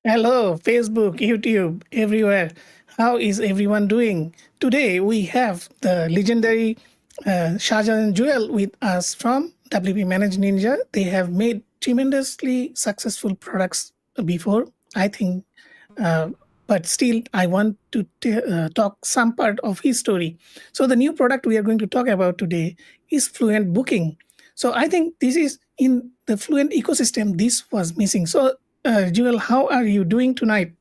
Hello, Facebook, YouTube, everywhere. How is everyone doing? Today we have the legendary Shahjahan Jewel with us from WPManageNinja. They have made tremendously successful products before, I think, uh, but still, I want to talk some part of his story. So the new product we are going to talk about today is Fluent Booking. So I think this is in the Fluent ecosystem. This was missing. So Jewel, how are you doing tonight?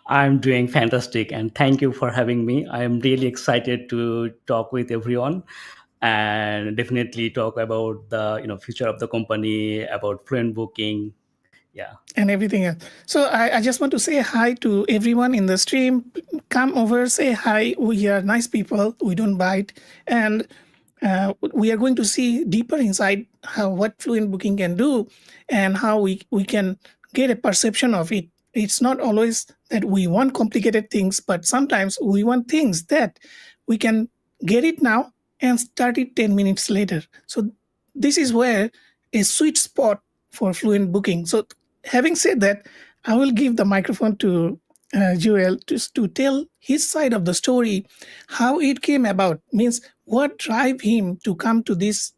I'm doing fantastic, and thank you for having me. I am really excited to talk with everyone and definitely talk about the future of the company, about Fluent Booking. Yeah. And everything else. So I just want to say hi to everyone in the stream. Come over, say hi. We are nice people. We don't bite. And we are going to see deeper inside how what Fluent Booking can do and how we can get a perception of it. It's not always that we want complicated things, but sometimes we want things that we can get it now and start it 10 minutes later. So this is where a sweet spot for Fluent Booking. So having said that, I will give the microphone to Joel to tell his side of the story, how it came about, means what drive him to come to this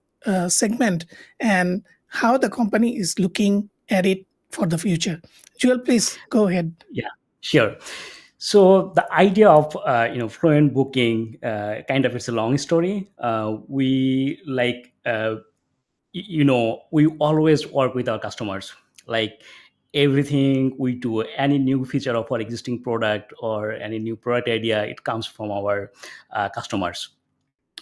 segment, and how the company is looking at it for the future. Joel, please go ahead. Yeah, sure. So the idea of Fluent Booking, kind of, it's a long story. We like we always work with our customers, like everything we do, any new feature of our existing product or any new product idea, it comes from our customers.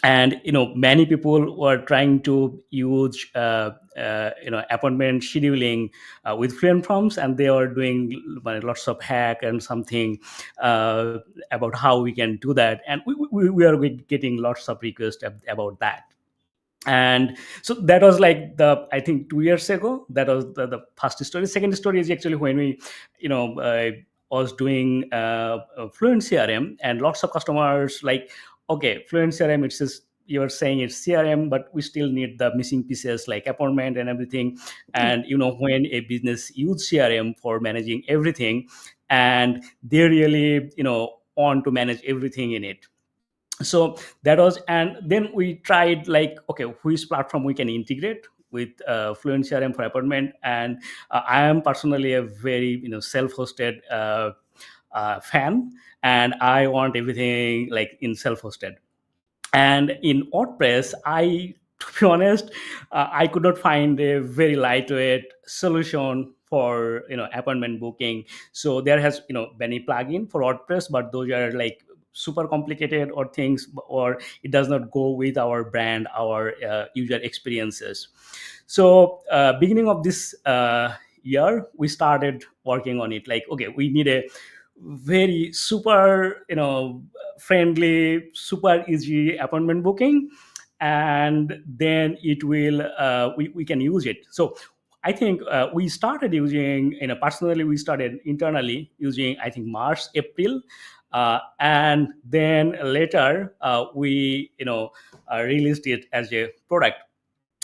And many people were trying to use appointment scheduling with Fluent Forms, and they are doing lots of hack and something uh, about how we can do that, and we are getting lots of requests about that. And so that was like, the I think 2 years ago, that was the first story. Second story is actually when we was doing Fluent CRM, and lots of customers like, okay, Fluent CRM, it's just, you're saying it's CRM, but we still need the missing pieces like appointment and everything. And when a business use CRM for managing everything, and they really want to manage everything in it. So that was, and then we tried, like, okay, which platform we can integrate with Fluent CRM for appointment. And I am personally a very self-hosted fan, and I want everything like in self-hosted. And in WordPress, to be honest, I could not find a very lightweight solution for appointment booking. So there has many plugin for WordPress, but those are like super complicated or things, or it does not go with our brand, our user experiences. So beginning of this year, we started working on it, like, okay, we need a very super friendly, super easy appointment booking, and then it will we can use it. So I think we started using, personally, we started internally using, I think, March, April, and then later we released it as a product.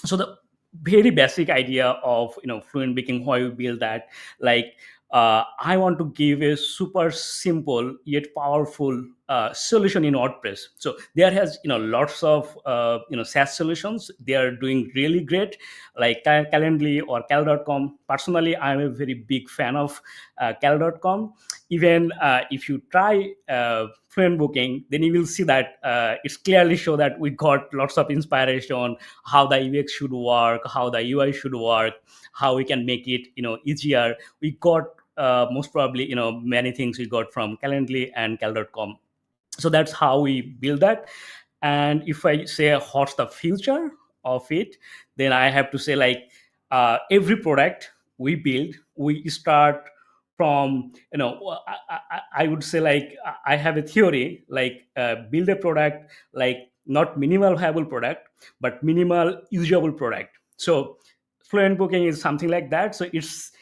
So the very basic idea of Fluent Baking, why we build that, like, I want to give a super simple yet powerful solution in WordPress. So there has lots of SaaS solutions, they are doing really great, like Calendly or cal.com. Personally, I'm a very big fan of cal.com. Even if you try Fluent Booking, then you will see that it's clearly show that we got lots of inspiration, how the UX should work, how the UI should work, how we can make it easier. We got most probably many things we got from Calendly and cal.com. So that's how we build that. And if I say what's the future of it, then I have to say, like, every product we build, we start from I would say, like, I have a theory, like, build a product, like, not minimal viable product, but minimal usable product. So Fluent Booking is something like that. So it's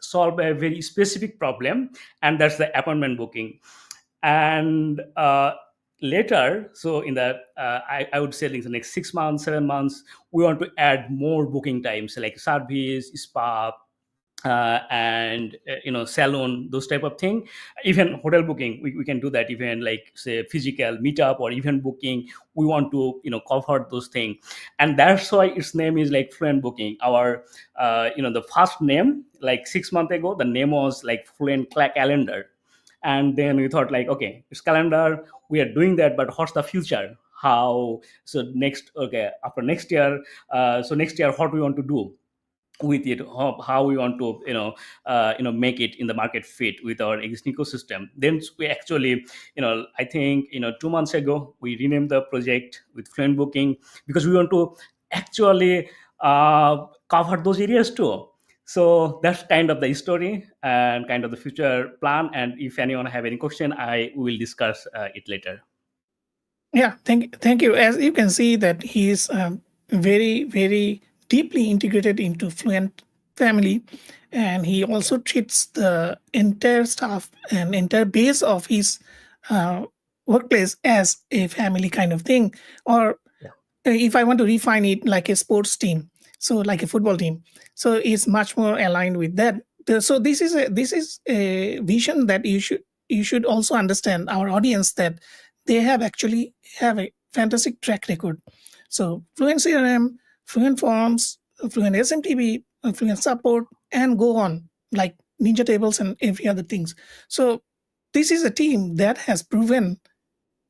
solve a very specific problem, and that's the appointment booking. And later, so in the I would say, in the next 6 months, 7 months, we want to add more booking times, like service, spa, and salon, those type of thing. Even hotel booking, we can do that. Even like say physical meetup or event booking, we want to cover those things. And that's why its name is like Fluent Booking. Our the first name, like 6 months ago, the name was like Fluent Calendar. And then we thought like, okay, it's calendar, we are doing that, but what's the future? How? So next, okay, after next year, so next year what we want to do with it, how we want to make it in the market fit with our existing ecosystem. Then we actually, I think 2 months ago we renamed the project with Fluent Booking, because we want to actually cover those areas too. So that's kind of the story and kind of the future plan. And if anyone have any question, I will discuss it later. Yeah, thank you. As you can see that he is very, very deeply integrated into Fluent family, and he also treats the entire staff and entire base of his uh, workplace as a family kind of thing. Or if I want to refine it, like a sports team, so like a football team, so it's much more aligned with that. So this is a vision that you should also understand our audience, that they have actually have a fantastic track record. So Fluent CRM, Fluent Forms, Fluent SMTP, Fluent Support, and go on, like Ninja Tables and every other things. So this is a team that has proven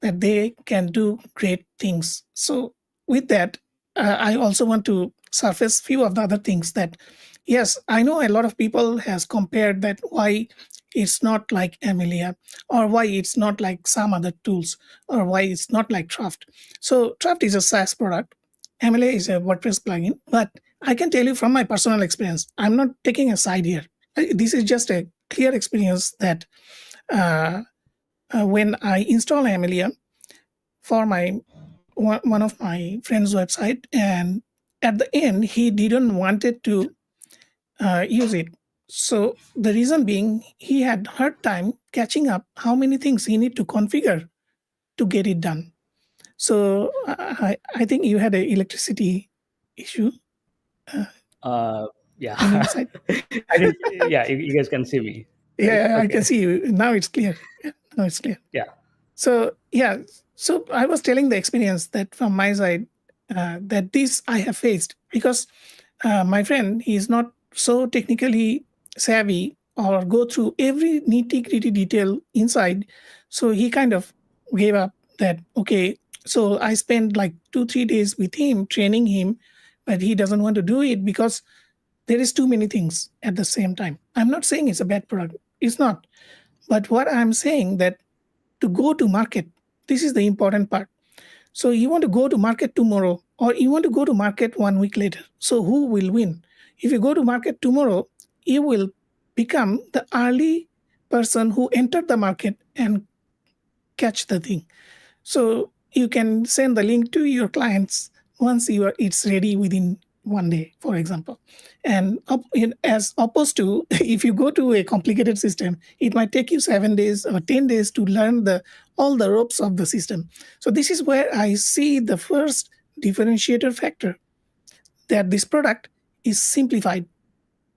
that they can do great things. So with that, I also want to surface few of the other things that, yes, I know a lot of people has compared that why it's not like Amelia, or why it's not like some other tools, or why it's not like Draft. So Draft is a SaaS product. Amelia is a WordPress plugin. But I can tell you from my personal experience, I'm not taking a side here. This is just a clear experience that uh, when I install Amelia for my one of my friend's website, and at the end he didn't wanted to use it. So the reason being, he had hard time catching up how many things he need to configure to get it done. So I think you had a electricity issue uh, uh yeah. on your side. I think, yeah, you guys can see me, right? Yeah, I can Okay. see you now. It's clear. Yeah, now it's clear. Yeah. So yeah, so I was telling the experience that from my side, that this I have faced, because my friend, he is not so technically savvy or go through every nitty gritty detail inside. So he kind of gave up that, okay. So I spent like 2 3 days with him training him, but he doesn't want to do it because there is too many things at the same time. I'm not saying it's a bad product. It's not. But what I'm saying that to go to market, this is the important part. So you want to go to market tomorrow, or you want to go to market 1 week later. So who will win? If you go to market tomorrow, you will become the early person who entered the market and catch the thing. So you can send the link to your clients once it's ready within 1 day, for example. And as opposed to if you go to a complicated system, it might take you 7 days or 10 days to learn the all the ropes of the system. So this is where I see the first differentiator factor, that this product is simplified,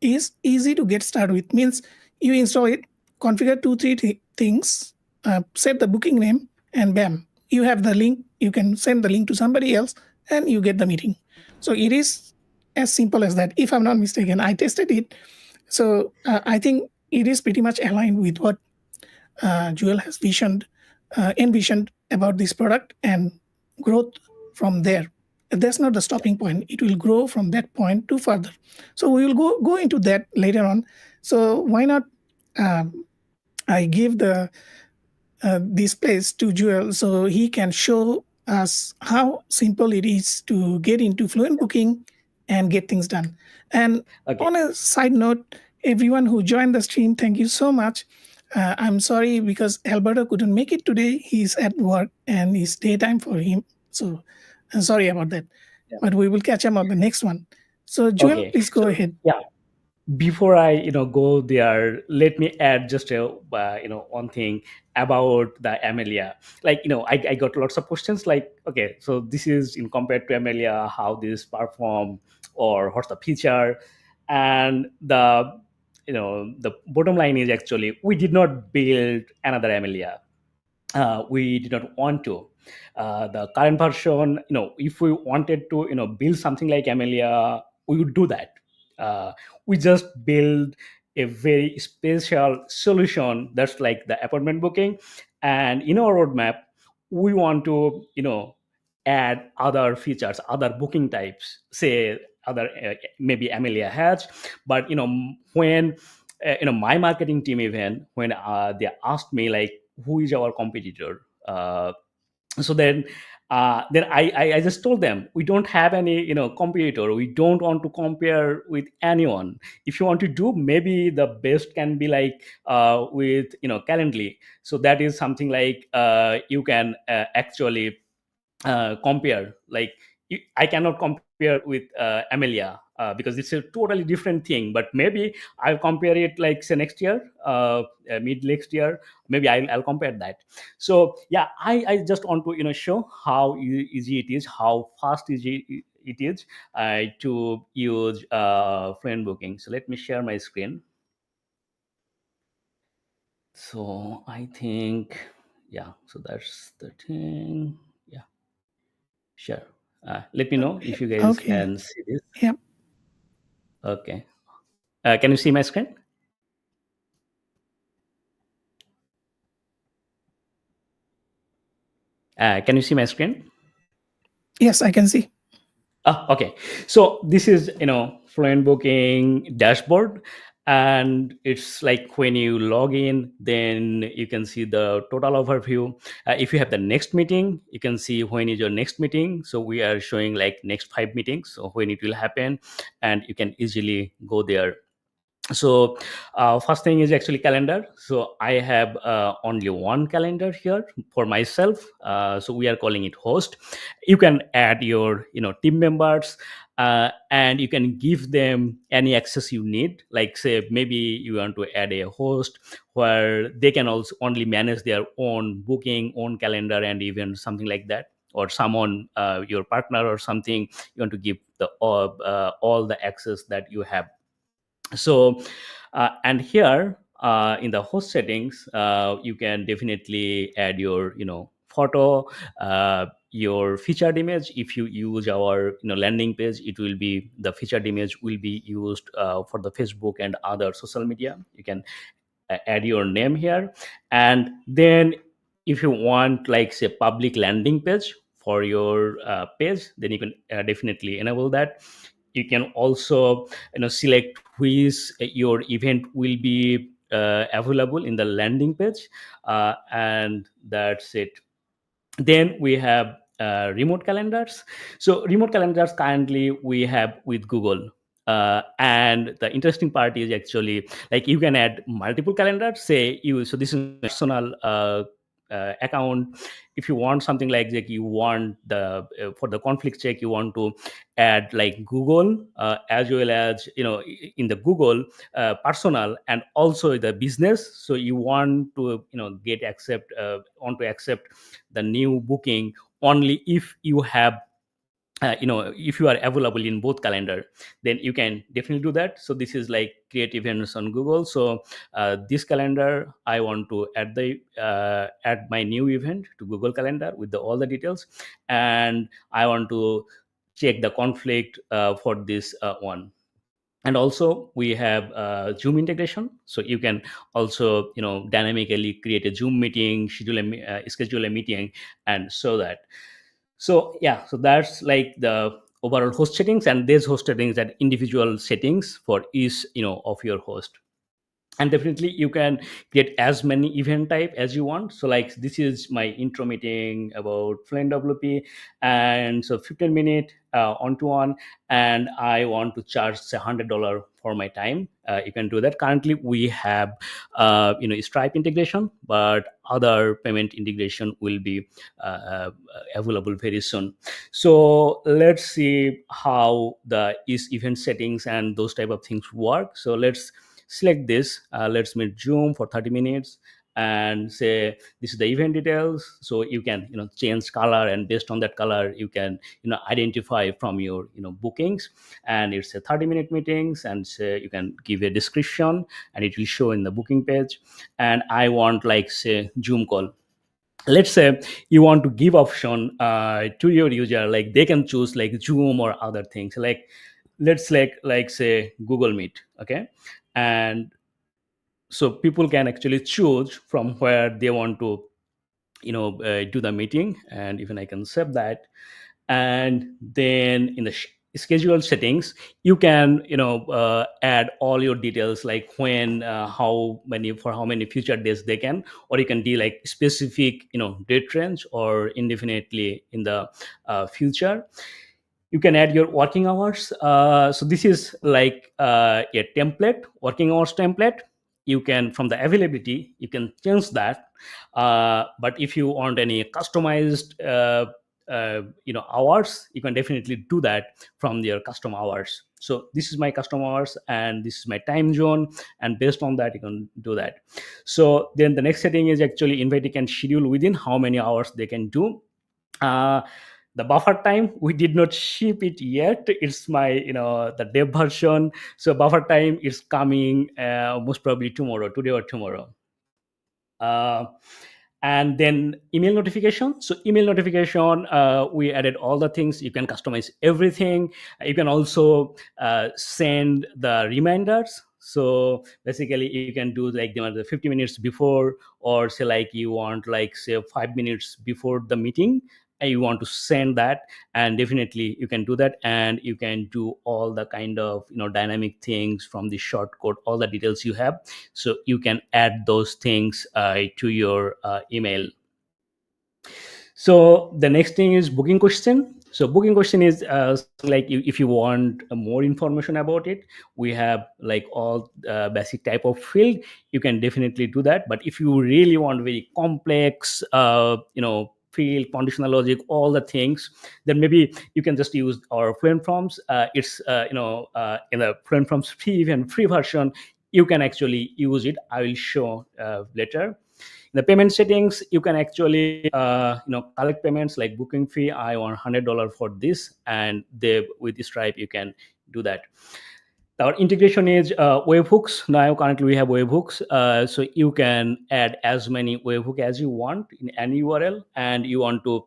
is easy to get started with. Means you install it, configure 2 3 things, set the booking name, and bam, you have the link. You can send the link to somebody else, and you get the meeting. So it is as simple as that. If I'm not mistaken, I tested it. So I think it is pretty much aligned with what Jewel has envisioned about this product, and growth from there. That's not the stopping point. It will grow from that point to further. So we will go into that later on. So why not? Um, I give the this place to Jewel so he can show us how simple it is to get into Fluent Booking and get things done. And Okay. on a side note, everyone who joined the stream, thank you so much. I'm sorry because Alberto couldn't make it today. He's at work and it's daytime for him. So I'm sorry about that. Yeah. But we will catch him on the next one. So Jewel, Okay. please go So ahead. yeah, before I go there, let me add just a one thing about the Amelia. Like I got lots of questions like, okay, so this is in compared to Amelia, how this perform or what's the feature, and the the bottom line is actually we did not build another Amelia. We did not want to. The current version, if we wanted to, build something like Amelia, we would do that. Uh, we just build a very special solution that's like the appointment booking, and in our roadmap, we want to, add other features, other booking types, say other maybe Amelia has, but when my marketing team, even when they asked me like who is our competitor, so then I just told them we don't have any competitor. We don't want to compare with anyone. If you want to do, maybe the best can be like with Calendly. So that is something like you can actually compare. Like I cannot compare with Amelia because it's a totally different thing. But maybe I'll compare it like say next year, mid next year. Maybe I'll compare that. So yeah, I just want to show how easy it is, how fast easy it is to use Fluent Booking. So let me share my screen. So I think yeah. So that's the thing. Yeah, sure. Let me know if you guys Okay. can see this. Yeah. Okay. Can you see my screen? Can you see my screen? Yes, I can see. Okay. So this is Fluent Booking dashboard, and it's like when you log in, then you can see the total overview. If you have the next meeting, you can see when is your next meeting. So we are showing like next 5 meetings, so when it will happen, and you can easily go there. So first thing is actually calendar. So I have only one calendar here for myself, so we are calling it host. You can add your team members, and you can give them any access you need. Like say maybe you want to add a host where they can also only manage their own booking, own calendar, and even something like that, or someone your partner or something, you want to give the all the access that you have. So and here in the host settings, you can definitely add your photo, your featured image. If you use our landing page, it will be the featured image will be used for the Facebook and other social media. You can add your name here, and then if you want like say public landing page for your page, then you can definitely enable that. You can also select which your event will be available in the landing page, and that's it. Then we have remote calendars. So remote calendars currently we have with Google, and the interesting part is actually like you can add multiple calendars. Say you, so this is personal account. If you want something like that, you want the for the conflict check, you want to add like Google, as well as in the Google personal and also the business. So you want to get accept want to accept the new booking only if you have if you are available in both calendar, then you can definitely do that. So this is like create events on Google. So this calendar I want to add my new event to Google Calendar with all the details, and I want to check the conflict for this one. And also we have Zoom integration, so you can also dynamically create a Zoom meeting, schedule a meeting, and so that. So yeah, so that's like the overall host settings, and these host settings are individual settings for each of your host. And definitely you can get as many event type as you want. So like this is my intro meeting about Fluent WP, and so 15-minute on to one, and I want to charge say $100 for my time. You can do that. Currently we have Stripe integration, but other payment integration will be available very soon. So let's see how the is event settings and those type of things work. So let's select this. Let's meet Zoom for 30 minutes, and say this is the event details. So you can change color, and based on that color you can identify from your bookings. And it's a 30-minute meetings, and say you can give a description and it will show in the booking page. And I want, like, say, Zoom call. Let's say you want to give option to your user, like they can choose like Zoom or other things, like let's like say Google Meet. Okay. And so people can actually choose from where they want to do the meeting. And even I can save that. And then in the schedule settings, you can add all your details, like when, how many, for how many future days they can, or you can do like specific date range or indefinitely in the future. You can add your working hours. So this is like a template, working hours template. You can, from the availability, you can change that. But if you want any customized hours, you can definitely do that from your custom hours. So this is my custom hours and this is my time zone, and based on that you can do that. So then the next setting is actually invitee can schedule within how many hours they can do. uh, the buffer time, we did not ship it yet. It's my the dev version. So buffer time is coming most probably tomorrow, today or tomorrow. uh, and then email notification. So email notification, we added all the things. You can customize everything. You can also send the reminders. So basically you can do like the 50 minutes before, or say like you want, like say 5 minutes before the meeting, and you want to send that. And definitely you can do that. And you can do all the kind of dynamic things from the shortcode, all the details you have. So you can add those things to your email. So the next thing is booking question. So booking question is something like, if you want more information about it, we have like all basic type of field. You can definitely do that. But if you really want very complex field, conditional logic, all the things, then maybe you can just use our Fluent Forms. It's in the Fluent Forms free, even free version, you can actually use it. I will show later. In the payment settings, you can actually collect payments like booking fee. I want $100 for this, and they, with Stripe you can do that. Our integration is webhooks. Now currently we have webhooks, so you can add as many webhook as you want in any URL. And you want to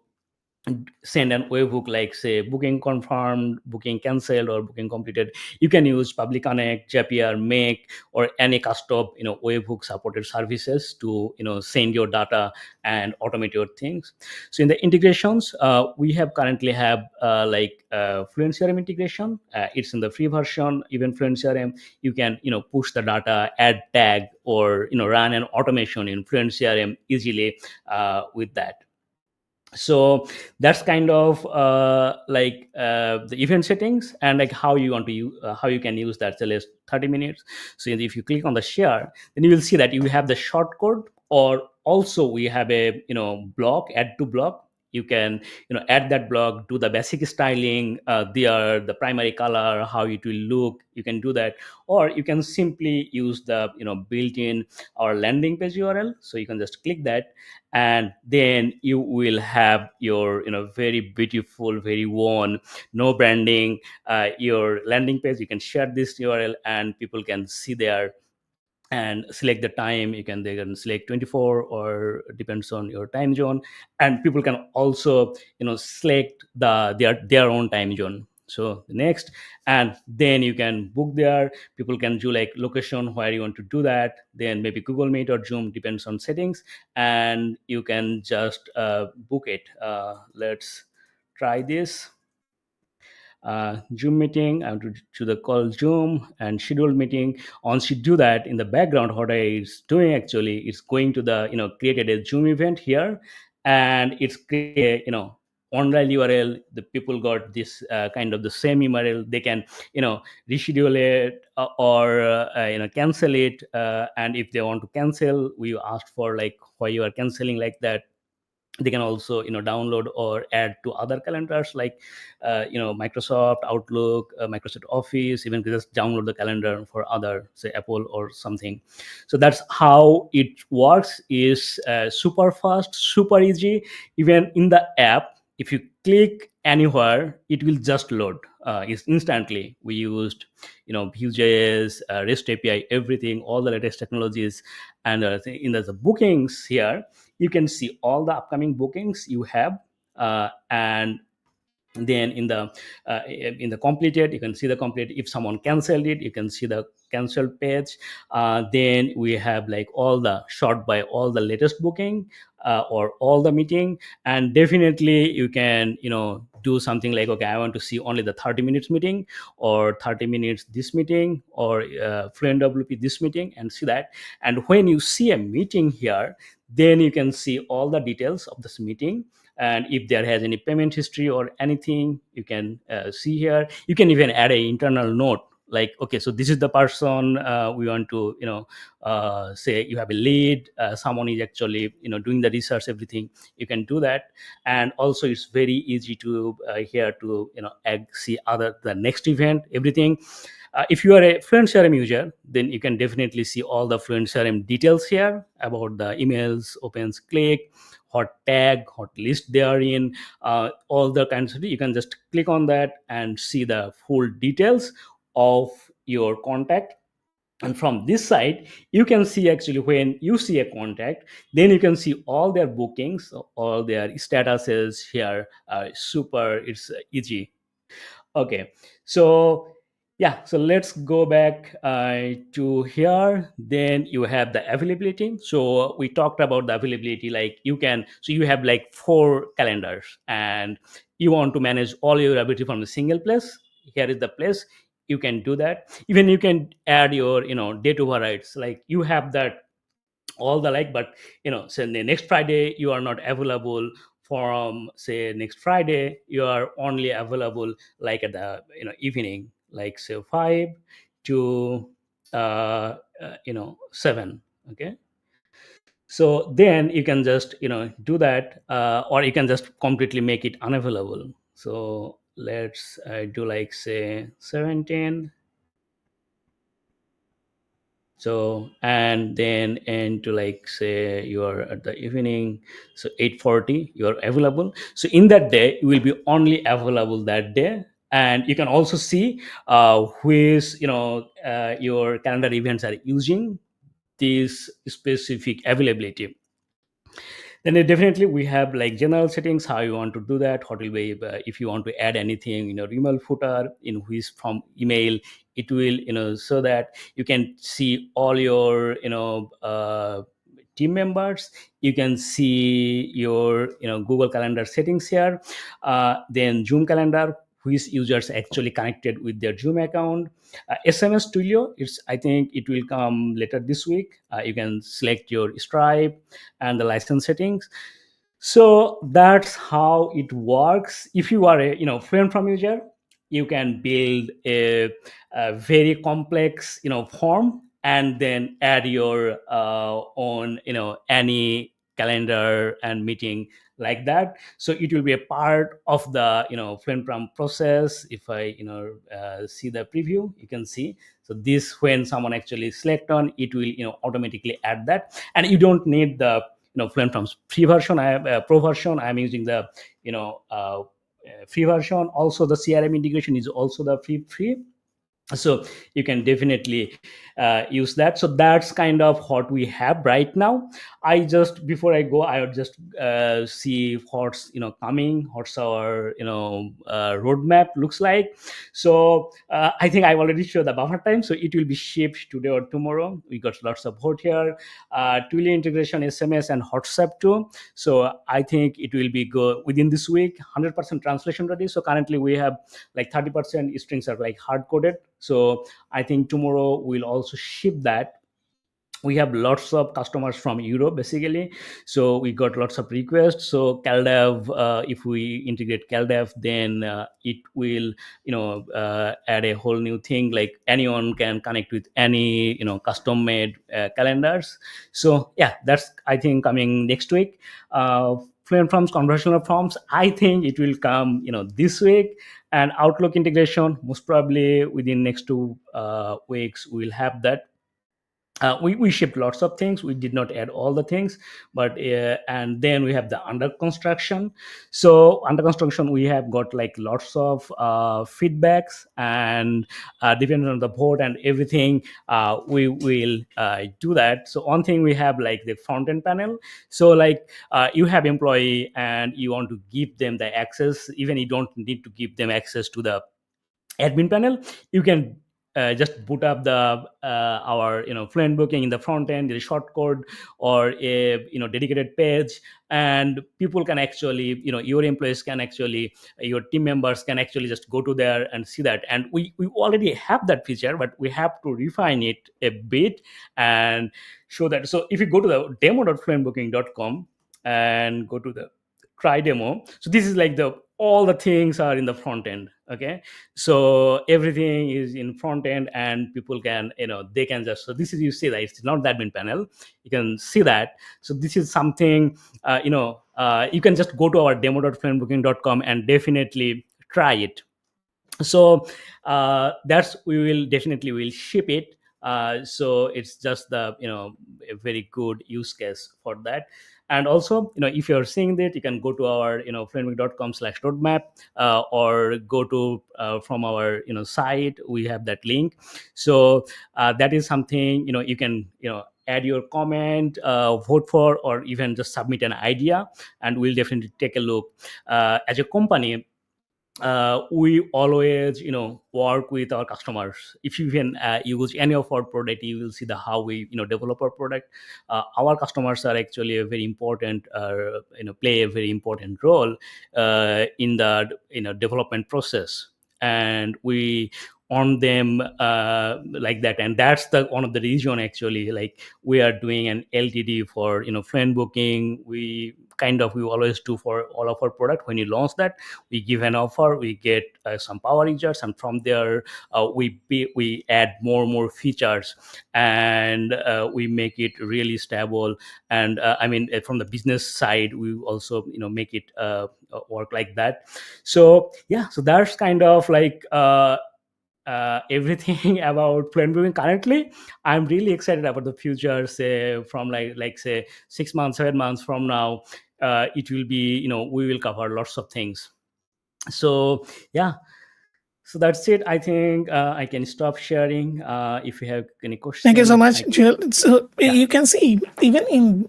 send an webhook, like say booking confirmed, booking cancelled, or booking completed, you can use Public Connect, Zapier, Make, or any custom webhook supported services to send your data and automate your things. So in the integrations, we have currently have Fluent CRM integration. It's in the free version. Even Fluent CRM, you can push the data, add tag, or run an automation in Fluent CRM easily with that. So that's kind of the event settings, and like how you want to use, how you can use that. So let's 30 minutes. So if you click on the share, then you will see that you have the short code, or also we have a block, add to block. You can add that block, do the basic styling, the primary color, how it will look, you can do that. Or you can simply use the built-in or landing page URL. So you can just click that, and then you will have your very beautiful, very worn, no branding, your landing page. You can share this URL and people can see there and select the time. They can select 24, or depends on your time zone. And people can also select their own time zone. So the next, and then you can book there. People can do like location where you want to do that, then maybe Google Meet or Zoom, depends on settings. And you can just book it. Let's try this. Zoom meeting. I want to the call Zoom and scheduled meeting. Once you do that, in the background, what it's doing actually, it's going to the created a Zoom event here, and it's created online URL. The people got this kind of the same URL. They can reschedule it, or cancel it. And if they want to cancel, we asked for like why you are canceling like that. They can also download or add to other calendars like Microsoft Outlook, Microsoft Office. Even just download the calendar for other, say, Apple or something. So that's how it works. Is super fast, super easy. Even in the app, if you click anywhere, it will just load. It's instantly. We used Vue.js, REST API, everything, all the latest technologies. And in the bookings here, you can see all the upcoming bookings you have. And then in the completed, you can see the complete. If someone canceled it, you can see the canceled page. Then we have like all the short by all the latest booking, or all the meeting. And definitely you can do something like, okay, I want to see only the 30 minutes meeting, or 30 minutes this meeting, or Fluent WP this meeting, and see that. And when you see a meeting here, then you can see all the details of this meeting. And if there has any payment history or anything, you can see here. You can even add an internal note like, okay, so this is the person we want to say you have a lead, someone is actually doing the research, everything. You can do that. And also it's very easy to here to see other the next event, everything. If you are a Fluent CRM user, then you can definitely see all the Fluent CRM details here about the emails, opens, click, what tag, what list they are in, all the kinds of. You can just click on that and see the full details of your contact. And from this side, you can see actually when you see a contact, then you can see all their bookings, all their statuses here. Super, it's easy. Okay, so yeah, so let's go back to here. Then you have the availability. So we talked about the availability, like you can, so you have like 4 calendars, and you want to manage all your availability from a single place. Here is the place. You can do that. Even you can add your date overrides, like you have that all the like. But say the next Friday you are not available. From say next Friday, you are only available like at the evening, like say 5 to 7. Okay, so then you can just do that, or you can just completely make it unavailable. So let's do like say 17. So and then into like say you are at the evening, so 8:40 you are available. So in that day you will be only available that day. And you can also see which your calendar events are using this specific availability. Then definitely we have like general settings, how you want to do that, what will be if you want to add anything email footer in which from email, it will so that you can see all your team members. You can see your Google Calendar settings here. Then Zoom calendar, which users actually connected with their Zoom account. SMS Studio, it's, I think it will come later this week. You can select your Stripe and the license settings. So that's how it works. If you are a Fluent from user, you can build a very complex form, and then add your own any calendar and meeting like that. So it will be a part of the Fluent from process. If I see the preview, you can see. So this, when someone actually select on, it will automatically add that. And you don't need the Fluent from free version. I have a pro version. I'm using the free version. Also the CRM integration is also the free. So you can definitely use that. So that's kind of what we have right now. I just, before I go, I would just see what's coming, what's our roadmap looks like. So I think I've already showed the buffer time, so it will be shipped today or tomorrow. We got lots of support here. Twilio integration, SMS and WhatsApp too. So I think it will be go within this week. 100% translation ready. So currently we have like 30% strings are like hard coded. So I think tomorrow we'll also ship that. We have lots of customers from Europe basically, so we got lots of requests. So CalDev, if we integrate CalDev, then it will add a whole new thing, like anyone can connect with any custom made calendars. So yeah, that's I think coming next week. Fluent Forms, conversational forms, I think it will come this week. And Outlook integration, most probably within next 2 weeks we'll have that. We shipped lots of things, we did not add all the things, but and then we have the under construction. So under construction we have got like lots of feedbacks, and depending on the board and everything, we will do that. So one thing, we have like the front end panel. So like you have employee and you want to give them the access, even you don't need to give them access to the admin panel. You can just boot up the our Fluent Booking in the front end, the short code, or a dedicated page, and people can actually, your employees can actually, your team members can actually just go to there and see that. And we already have that feature, but we have to refine it a bit and show that. So if you go to the demo.fluentbooking.com and go to the try demo, so this is like the all the things are in the front end. Okay, so everything is in front end, and people can, they can just, so this is, you see that it's not the admin panel, you can see that. So this is something, you can just go to our demo.fluentbooking.com and definitely try it. So that's, we will definitely will ship it. So it's just the, a very good use case for that. And also, if you're seeing that, you can go to our, fluentbook.com/roadmap, or go to from our, site, we have that link. So that is something, you can, add your comment, vote for, or even just submit an idea, and we'll definitely take a look. As a company, we always, work with our customers. If you can use any of our product, you will see the how we, develop our product. Our customers are actually a very important, play a very important role in the, development process, and we on them like that. And that's the one of the reason, actually, like we are doing an LTD for, Fluent Booking. We always do for all of our product. When you launch that, we give an offer, we get some power users, and from there we add more features, and we make it really stable. And from the business side, we also, make it work like that. So yeah, so that's kind of like everything about Fluent Booking currently. I'm really excited about the future, say from like say 6 months, 7 months from now. It will be, we will cover lots of things. So yeah, so that's it. I think I can stop sharing. If you have any Thank you so question, much, Joel. So yeah, you can see, even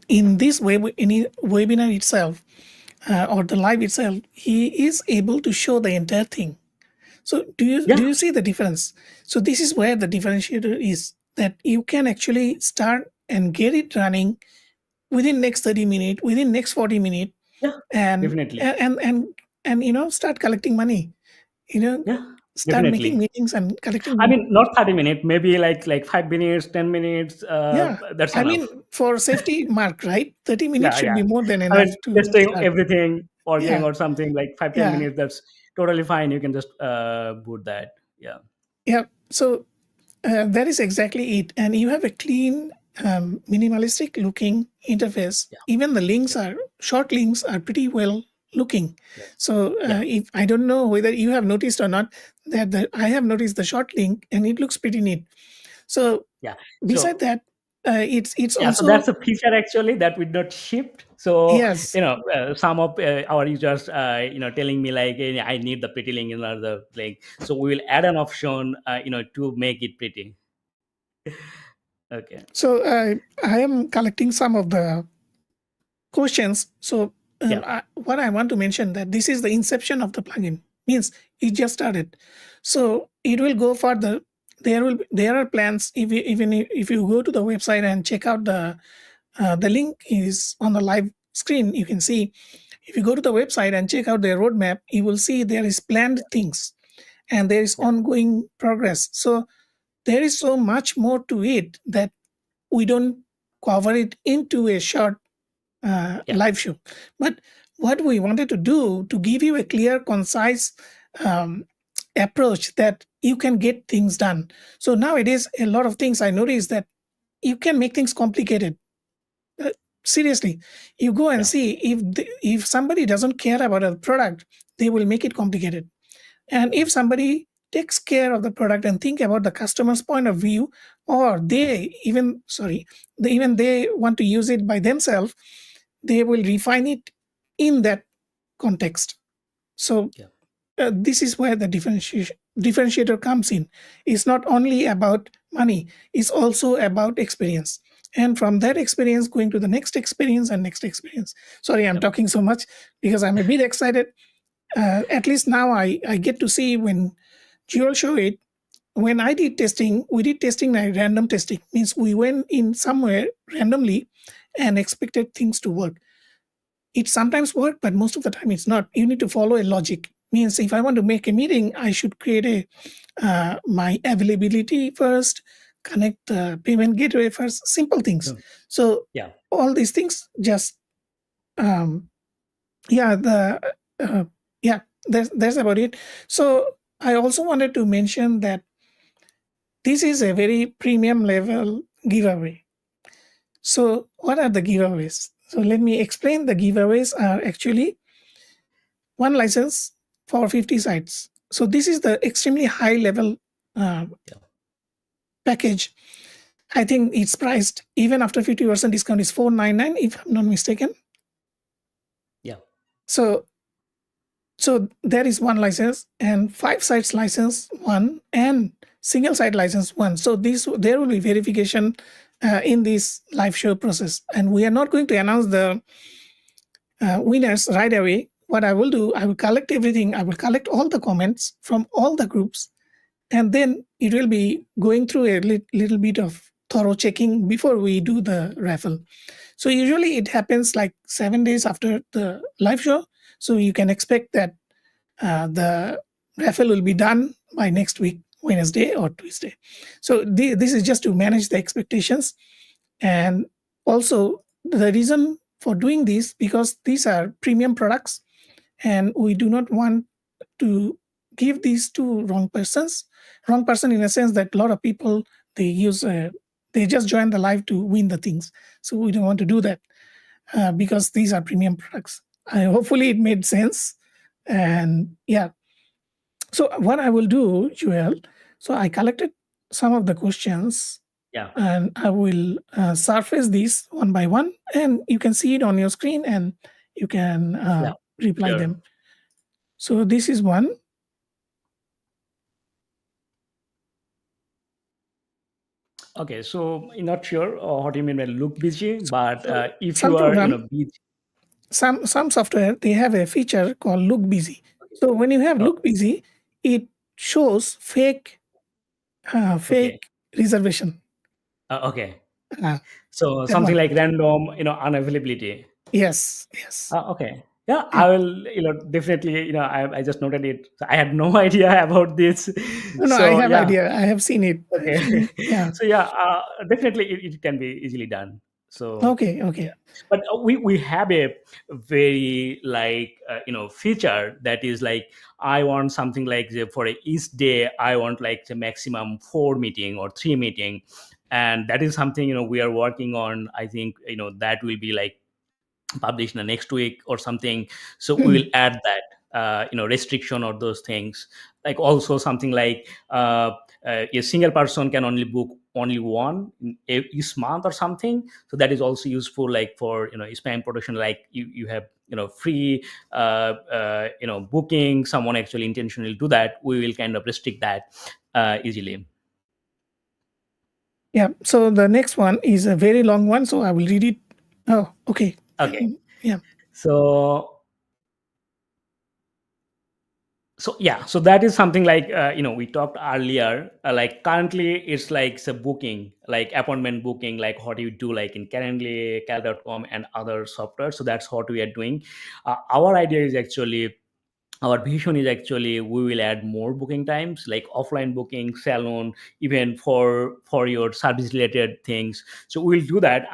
in this webinar itself, or the live itself, he is able to show the entire thing. So do yeah, you see the difference? So this is where the differentiator is, that you can actually start and get it running within next 30 minutes, within next 40 minutes, yeah, and definitely, and and and start collecting money. You know, yeah, start making definitely. meetings and I collecting. mean, not 30 minutes, maybe like 5 minutes, 10 minutes. Yeah, That's I enough. mean, for safety mark, right? 30 minutes Yeah, should yeah. be more than I enough mean, to testing start. everything working Yeah, or something like 5 10 yeah, minutes. That's totally fine. You can just boot that. Yeah, yeah. So that is exactly it. And you have a clean, minimalistic looking interface. yeah, Even the links yeah, are short links are pretty well looking. yeah, So yeah, if I don't know whether you have noticed or not, that I have noticed the short link and it looks pretty neat. So yeah. beside So that, it's yeah, so also, that's a feature actually that we not shipped. So yes. some of our users, telling me like, "Hey, I need the pretty link in another link." So we will add an option, to make it pretty. Okay. So I am collecting some of the questions. So Yeah. what I want to mention, that this is the inception of the plugin, means it just started. So it will go further. There are plans. Even if you go to the website and check out the link is on the live screen, you can see. If you go to the website and check out their roadmap, you will see there is planned things and there is Yeah. ongoing progress. So there is so much more to it that we don't cover it into a short Yeah. live show. But what we wanted to do, to give you a clear, concise um, approach that you can get things done. So nowadays, a lot of things I notice that you can make things complicated. Uh, seriously, you go and Yeah. see if somebody doesn't care about a product, they will make it complicated. And Yeah. if somebody takes care of the product and think about the customer's point of view, or they even even they want to use it by themselves, they will refine it in that context. So Yeah. this is where the differentiator comes in. It's not only about money, it's also about experience, and from that Yeah. experience going to the next experience and next experience. Sorry, I'm Yeah. talking so much because I'm a bit excited. At least now I get to see when Jewel show it. When I did testing, we did testing like random testing, means we went in somewhere randomly and expected things to work. It sometimes work, but most of the time it's not. You need to follow a logic. Means if I want to make a meeting, I should create a my availability first, connect the payment gateway first, simple things. Yeah. So Yeah. all these things just um, yeah the uh, yeah that's about it. So I also wanted to mention that this is a very premium level giveaway. So what are the giveaways? So let me explain. The giveaways are actually one license for 50 sites. So this is the extremely high level uh, Yeah. package. I think it's priced even after 50% discount is 499 if I'm not mistaken. Yeah. So there is one license and 5 sites license one and single site license one. So this there will be verification in this live show process, and we are not going to announce the winners right away. What I will do, I will collect everything. I will collect all the comments from all the groups, and then it will be going through a little bit of thorough checking before we do the raffle. So usually it happens like 7 days after the live show. So you can expect that the raffle will be done by next week, Wednesday or Tuesday. So this is just to manage the expectations. And also the reason for doing this, because these are premium products and we do not want to give these to wrong person in a sense that a lot of people they use they just join the live to win the things. So we don't want to do that because these are premium products. Hopefully it made sense. And yeah, so what I will do, Joel, so I collected some of the questions Yeah. and I will surface these one by one, and you can see it on your screen and you can Yeah. reply Sure. them. So this is one. Okay. So I'm not sure what you mean by look busy, but So if some you are, program, busy. some software they have a feature called Look Busy. So when you have Oh, Look Busy, it shows okay. fake reservation. Okay. Uh, So that something one. like random, unavailability. Yes, yes. Okay. Yeah, Yeah. I will, definitely, I just noted it. So I had no idea about this. No, no, I So have yeah, idea. I have seen it. I've okay. seen it. Yeah. So yeah, definitely it can be easily done. So Okay, yeah, okay. but we have a very like feature that is like I want something like for each day I want like the maximum 4 meeting or 3 meeting, and that is something we are working on. I think that will be like published in the next week or something. So we will Hmm. add that restriction or those things, like also something like a single person can only book only one each month or something. So that is also useful like for spam protection, like you have free booking, someone actually intentionally do that, we will kind of restrict that easily. Yeah. So the next one is a very long one, so I will read it. Oh, okay. Okay. Yeah. So yeah, so that is something like we talked earlier, like currently it's like the booking, like appointment booking, like what you do like in calendly cal.com and other software. So that's what we are doing. Our idea is actually, our vision is actually we will add more booking times like offline booking, salon, even for your service related things. So we'll do that.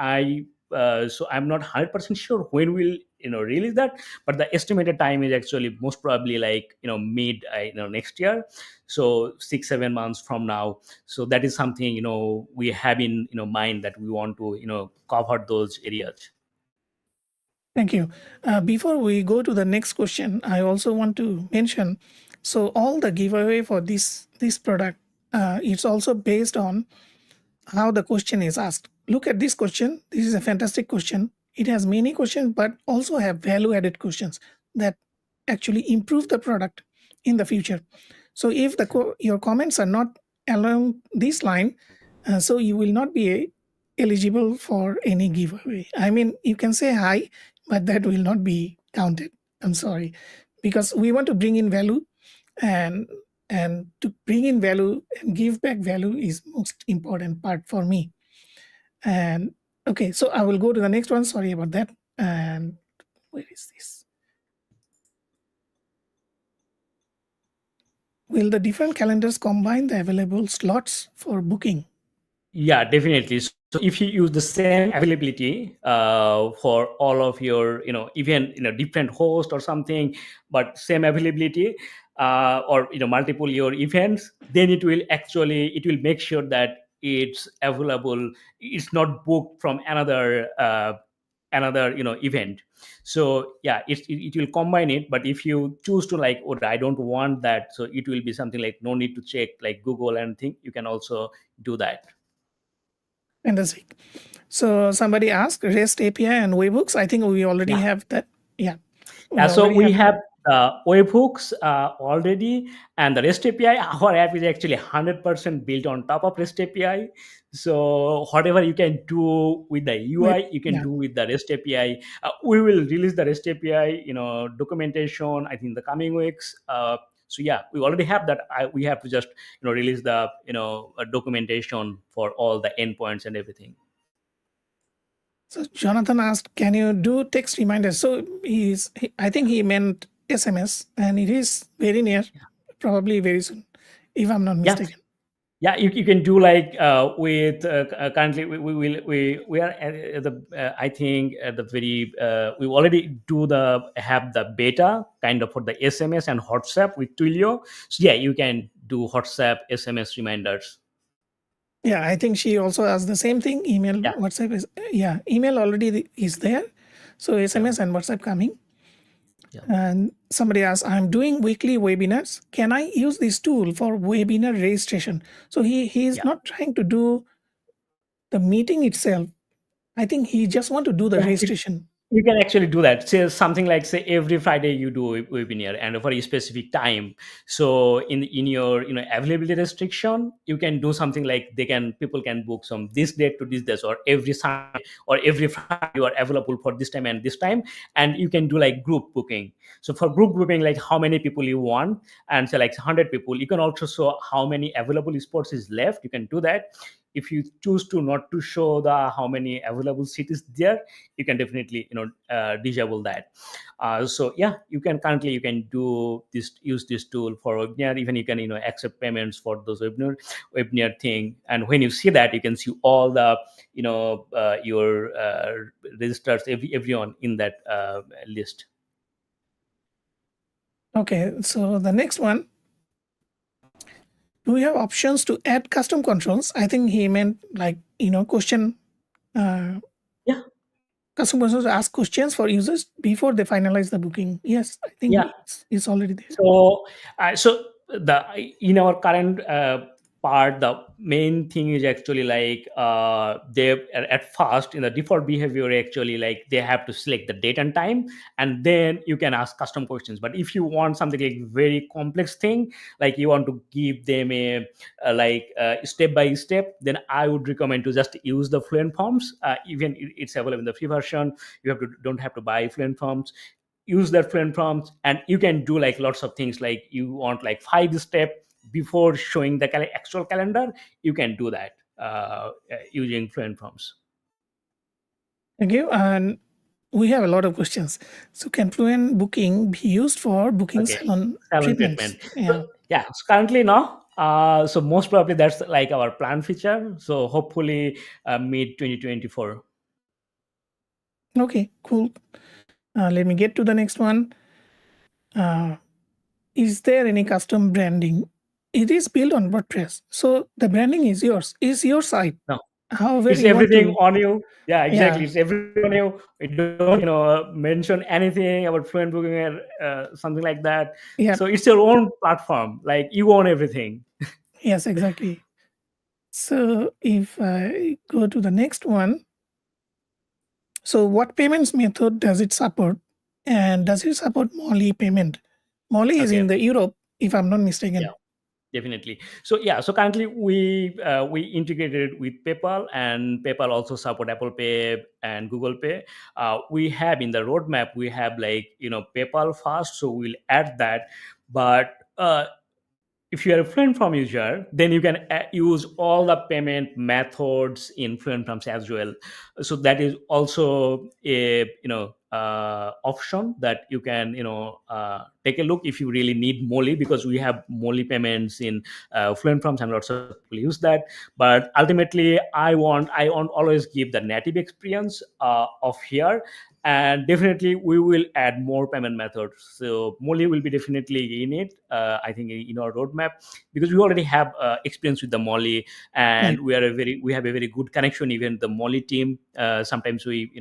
So I'm not 100% sure when we'll release that, but the estimated time is actually most probably like mid next year, so 6 7 months from now. So that is something we have in mind that we want to cover those areas. Thank you. Before we go to the next question, I also want to mention, so all the giveaway for this product, it's also based on how the question is asked. Look at this question. This is a fantastic question. It has many questions, but also have value-added questions that actually improve the product in the future. So if your comments are not along this line, so you will not be eligible for any giveaway. I mean, you can say hi, but that will not be counted. I'm sorry, because we want to bring in value, and to bring in value and give back value is most important part for me. And okay, so I will go to the next one. Sorry about that. And where is this? Will the different calendars combine the available slots for booking? Yeah, definitely. So if you use the same availability for all of your, even different host or something, but same availability, or multiple your events, then it will make sure that it's available. It's not booked from another event. So yeah, it will combine it. But if you choose to like, oh, I don't want that, so it will be something like no need to check like Google and thing. You can also do that. Fantastic. So somebody asked REST API and webhooks. I think we already Yeah. have that. Yeah, we Yeah, so already we have. have webhooks already, and the REST API. Our app is actually 100% built on top of REST API. So whatever you can do with the With UI, you can yeah. do with the REST API. We will release the REST API, documentation, I think, the coming weeks. So yeah, we already have that. We have to just release the documentation for all the endpoints and everything. So Jonathan asked, "Can you do text reminders?" So I think he meant SMS, and it is very near, probably very soon, if I'm not Yeah, mistaken. yeah, you can do like with currently we are at the I think at the very we already do the have the beta kind of for the SMS and WhatsApp with Twilio. So yeah, you can do WhatsApp SMS reminders. Yeah, I think she also asked the same thing. Email, Yeah, WhatsApp is yeah. Email already is there, so yeah, SMS and WhatsApp coming. yeah, And somebody asked, "I'm doing weekly webinars. Can I use this tool for webinar registration?" So he is yeah. not trying to do the meeting itself. I think he just want to do the Yeah, registration. you can actually do that. Say something like, say every Friday you do a webinar and for a specific time. So in your availability restriction, you can do something like people can book some this date to this date, or every Sunday or every Friday you are available for this time and this time, and you can do like group booking. So for group booking, like how many people you want, and say like 100 people, you can also show how many available spots is left. You can do that. If you choose to not to show the how many available seats there, you can definitely disable that. So yeah, you can do this, use this tool for webinar. Even you can accept payments for those webinar thing. And when you see that, you can see all the your registers, everyone in that list. Okay, so the next one, do we have options to add custom controls? I think he meant like question. Uh, Yeah, Custom controls ask questions for users before they finalize the booking. Yes, I think yeah. it's already there. So the in our current part, the main thing is actually like they at first in the default behavior, actually like they have to select the date and time, and then you can ask custom questions. But if you want something like very complex thing, like you want to give them a step by step, then I would recommend to just use the Fluent forms. Even it's available in the free version. You don't have to buy Fluent forms. Use that Fluent prompts, and you can do like lots of things. Like you want like 5 step before showing the actual calendar, you can do that using Fluent prompts. Thank you. And we have a lot of questions. So can Fluent Booking be used for booking Okay, salon salon treatments? treatment. So Yeah. yeah, so currently no. So most probably that's like our plan feature. So hopefully mid 2024. Okay, cool. Let me get to the next one. Uh, is there any custom branding? It is built on WordPress. So the branding is yours, is your site. No. however It's you want everything to. on you. Yeah, exactly. Yeah, It's everything on you. We don't, mention anything about Fluent Booking or something like that. yeah, So it's your own platform. Like you own everything. yes, exactly. So if I go to the next one, so what payments method does it support? And does it support Molly payment? Molly is in Okay. the Europe, if I'm not Yeah. mistaken. Definitely. So yeah, so currently we integrated with PayPal, and PayPal also support Apple Pay and Google Pay. We have in the roadmap, we have like PayPal first, so we'll add that. But if you are a Fluent Form user, then you can use all the payment methods in Fluent Forms as well. So that is also a option that you can take a look if you really need Molly, because we have Molly payments in Fluent Forms and lots of people use that. But ultimately, I want always give the native experience of here, and definitely we will add more payment methods. So Molly will be definitely in it, I think, in our roadmap, because we already have experience with the Molly, Right. and we have a very good connection. Even the Molly team, sometimes we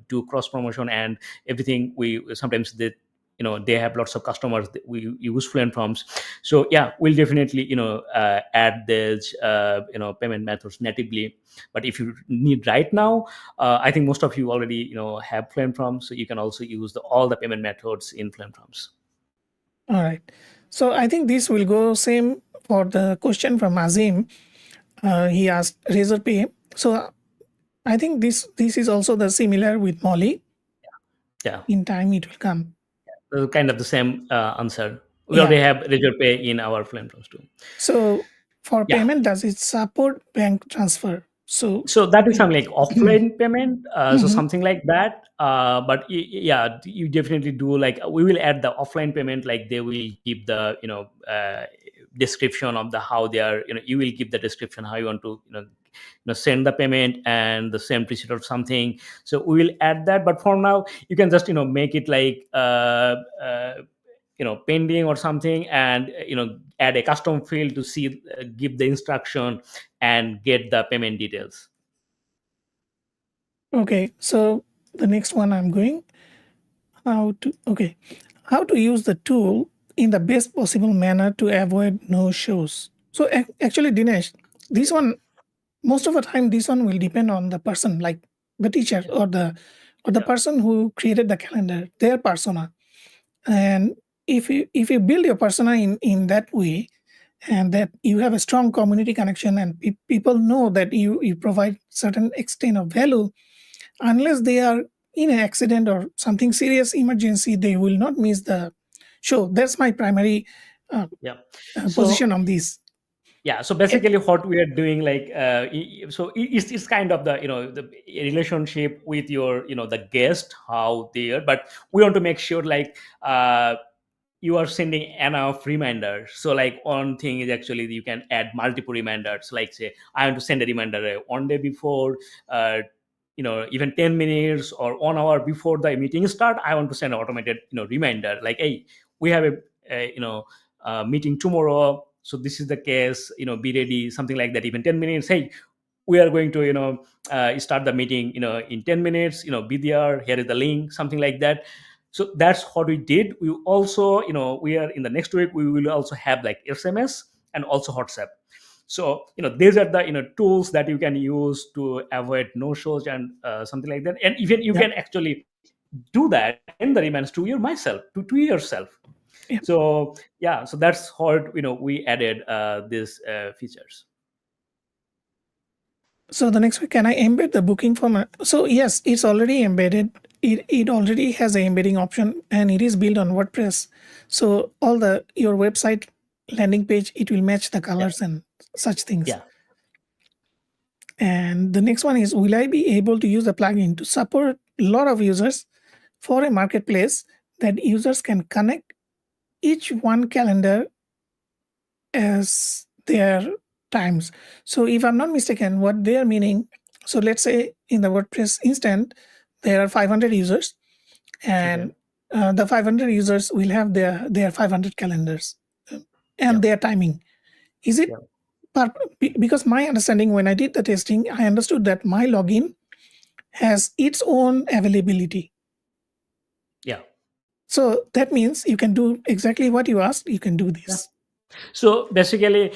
do cross promotion and everything. We sometimes they have lots of customers that we use Fluent Forms. So yeah, we'll definitely add this payment methods natively. But if you need right now, I think most of you already have Fluent Forms, so you can also use all the payment methods in Fluent Forms. All right. So I think this will go same for the question from Azim. He asked Razor Pay. So I think this is also the similar with Molly. Yeah, In time it will come. kind of the same answer. We Yeah. already have Ledger Pay in our Fluent Forms too. So for Yeah, payment, does it support bank transfer? So so that is we, something like offline payment, so Mhm. something like that. But yeah, you definitely do, like we will add the offline payment, like they will give the description of the how they are, you will give the description how you want to send the payment and the same receipt or something. So we will add that, but for now you can just make it like pending or something, and add a custom field to see, give the instruction and get the payment details. Okay, so the next one I'm going how to use the tool in the best possible manner to avoid no shows. So actually, Dinesh, this one most of the time this one will depend on the person, like the teacher Yeah, or the yeah, person who created the calendar, their persona. And if you build your persona in that way, and that you have a strong community connection, and people know that you provide certain extent of value, unless they are in an accident or something serious emergency, they will not miss the show. That's my primary uh, yeah. position So on this. yeah, so And basically what we are doing, like it's kind of the the relationship with your the guest, how they are, but we want to make sure like you are sending enough reminders. So like one thing is actually you can add multiple reminders, like say I want to send a reminder one day before, uh, even 10 minutes or 1 hour before the meeting start. I want to send an automated reminder, like, hey, we have a meeting tomorrow, so this is the case, be ready, something like that. Even 10 minutes, hey, we are going to start the meeting in 10 minutes, be there, here is the link, something like that. So that's what we did. We also we are in the next week, we will also have like SMS and also WhatsApp. So these are the tools that you can use to avoid no shows and something like that. And even you yeah, can actually do that, send the reminds to your myself, to yourself. yeah. So yeah, so that's how we added these features. So the next one, can I embed the booking form? So yes, it's already embedded. It already has a embedding option, and it is built on WordPress. So all the your website landing page, it will match the Yeah, colors and such things. yeah, And the next one is, will I be able to use the plugin to support a lot of users for a marketplace that users can connect each one calendar as their times? So if I'm not mistaken, what they are meaning, so let's say in the WordPress instant, there are 500 users, okay, and the 500 users will have their 500 calendars and yeah, their timing. Is it yeah. because my understanding when I did the testing, I understood that my login has its own availability. Yeah. So that means you can do exactly what you asked. You can do Yeah. this. So basically,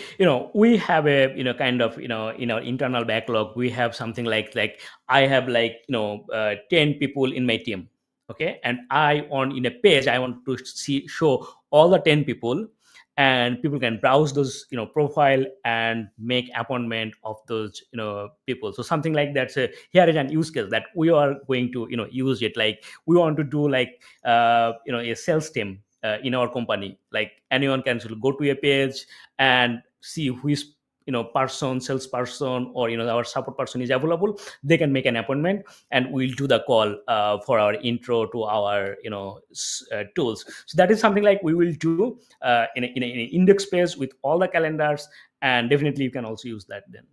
we have a, kind of, in our internal backlog, we have something like I have, like, 10 people in my team. Okay. And I want, in a page, I want to show all the 10 people, and people can browse those, profile, and make appointment of those, people. So something like that. So here is an use case that we are going to, use it. Like, we want to do, like, a sales team in our company. Like, anyone can sort of go to a page and see who is, salesperson, or, our support person is available. They can make an appointment, and we'll do the call for our intro to our, tools. So that is something like we will do in an index page with all the calendars, and definitely you can also use that then.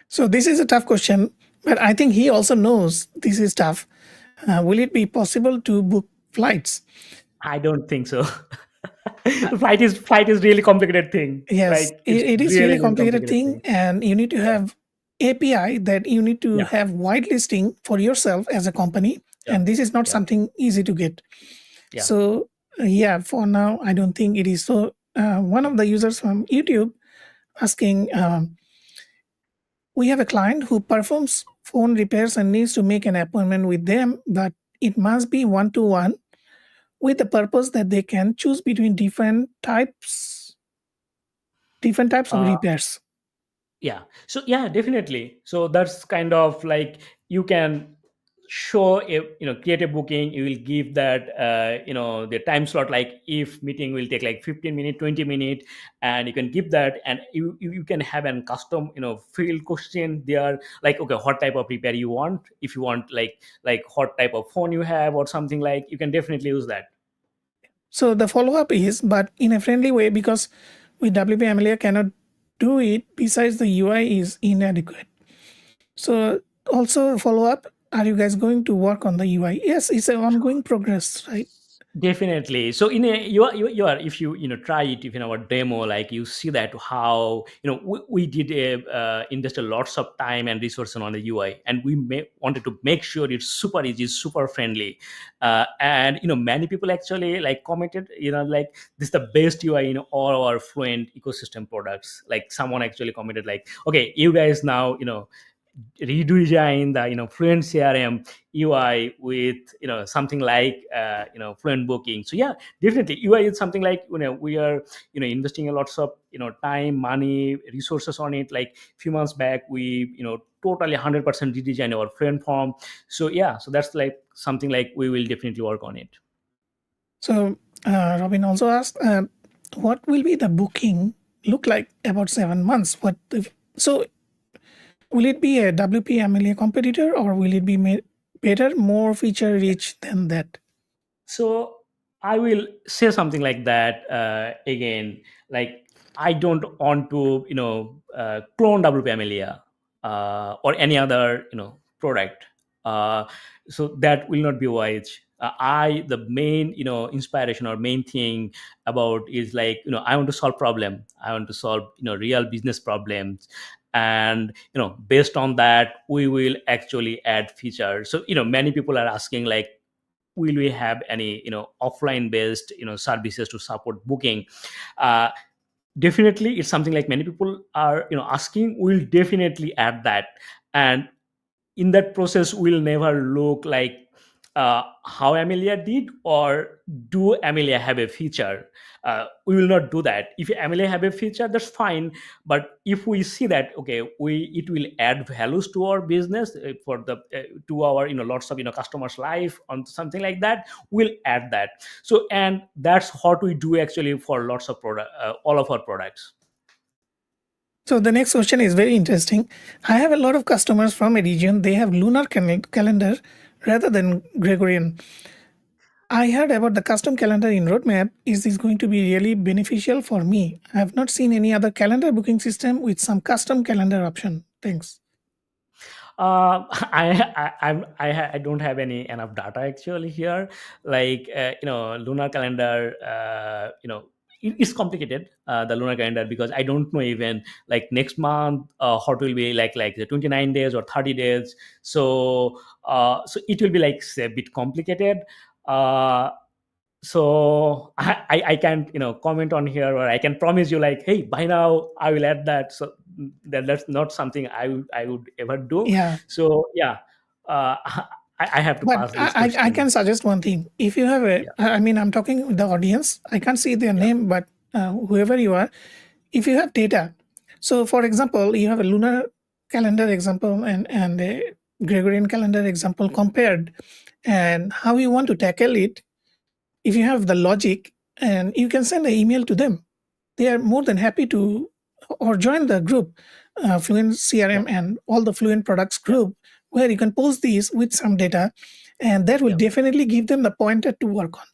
So this is a tough question, but I think he also knows this is tough. Will it be possible to book flights? I don't think so. Flight is really complicated thing. Yes, Like, it's it is really really really complicated complicated thing, thing. and you need to Yeah. have API that you need to Yeah. have whitelisting for yourself as a company, Yeah. and this is not Yeah. something easy to get. Yeah. So yeah, for now, I don't think it is. So one of the users from YouTube asking, we have a client who performs phone repairs and needs to make an appointment with them, but it must be one to one with the purpose that they can choose between different types of Uh, repairs. yeah. So yeah, definitely. So that's kind of like, you can show a, create a booking. You will give that, the time slot, like, if meeting will take like 15 minute, 20 minute, and you can give that, and you can have an custom, field question there, like, okay, what type of repair you want. If you want, like what type of phone you have or something, like, you can definitely use that. So the follow up is, but in a friendly way, because with WPManager cannot do it. Besides, the UI is inadequate. So also follow up. Are you guys going to work on the UI? Yes, it's an ongoing progress, right? Definitely. So in a, you are, if you, try it, if in our demo, like, you see that how, we did invest a lots of time and resources on the UI, and we wanted to make sure it's super easy, super friendly, and, many people actually, like, commented, like, this is the best UI in all our Fluent ecosystem products. Like, someone actually commented, like, okay, you guys now, redesign the, Fluent CRM UI with, something like, Fluent Booking. So yeah, definitely UI is something like, we are, investing a lots of, time, money, resources on it. Like, few months back, we, totally 100% redesign our Fluent form. So yeah, so that's like something like we will definitely work on it. So Robin also asked, what will be the booking look like about 7 months? So will it be a WPMLA competitor, or will it be better, more feature rich than that? So I will say something like that, again. Like, I don't want to, clone WPMelia, or any other, product. uh, so that will not be wise. I The main, inspiration or main thing about is, like, I want to solve problem. I want to solve, real business problems, and, based on that, we will actually add features. So, many people are asking, like, will we have any, offline based, services to support booking? uh, Definitely, it's something like many people are, asking. We'll definitely add that, and in that process, we'll never look like, how Amelia did, or do Amelia have a feature. We will not do that. If Amelia have a feature, that's fine. But if we see that, okay, it will add values to our business, for the to our, lots of, customers life on something like that, we'll add that. So, and that's what we do actually for lots of product, all of our products. So the next question is very interesting. I have a lot of customers from a region. They have lunar calendar rather than Gregorian. I heard about the custom calendar in Roadmap. Is this going to be really beneficial for me? I have not seen any other calendar booking system with some custom calendar option. Thanks. I don't have any enough data actually here. Like, lunar calendar, it's complicated, the lunar calendar, because I don't know even like next month how it will be, like the 29 days or 30 days. So it will be like say, a bit complicated. uh, so I can't comment on here, or I can promise you like, hey, by now I will add that. So that's not something I would ever do. Yeah, So yeah, I have to but pass this I question. can suggest one thing. If you have a, Yeah, I mean, I'm talking with the audience. I can't see their yeah, name, but whoever you are, if you have data. So, for example, you have a lunar calendar example and a Gregorian calendar example compared, and how you want to tackle it. If you have the logic, and you can send an email to them, they are more than happy to, or join the group, Fluent yeah, CRM and all the Fluent products yeah, group, where you can post these with some data, and that will yeah. definitely give them the pointer to work on.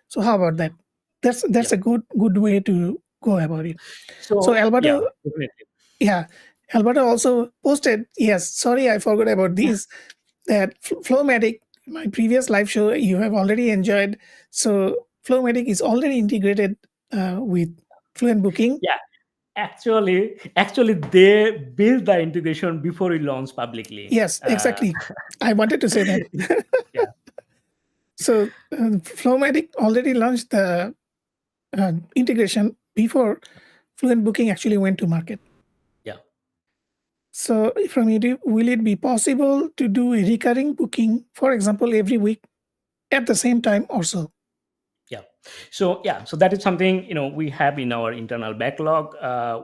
So how about that? That's Yeah. a good way to go about it. So So Alberto, yeah, definitely. yeah, Alberto also posted. Yes, sorry, I forgot about these. That Flowmatic, my previous live show, you have already enjoyed. So Flowmatic is already integrated with Fluent Booking. Yeah, actually, they build the integration before we launch publicly. Yes, exactly. I wanted to say that. Yeah, So Flowmatic already launched the integration before Fluent Booking actually went to market. yeah. So from it, will it be possible to do a recurring booking, for example, every week at the same time also? Yeah. So that is something we have in our internal backlog.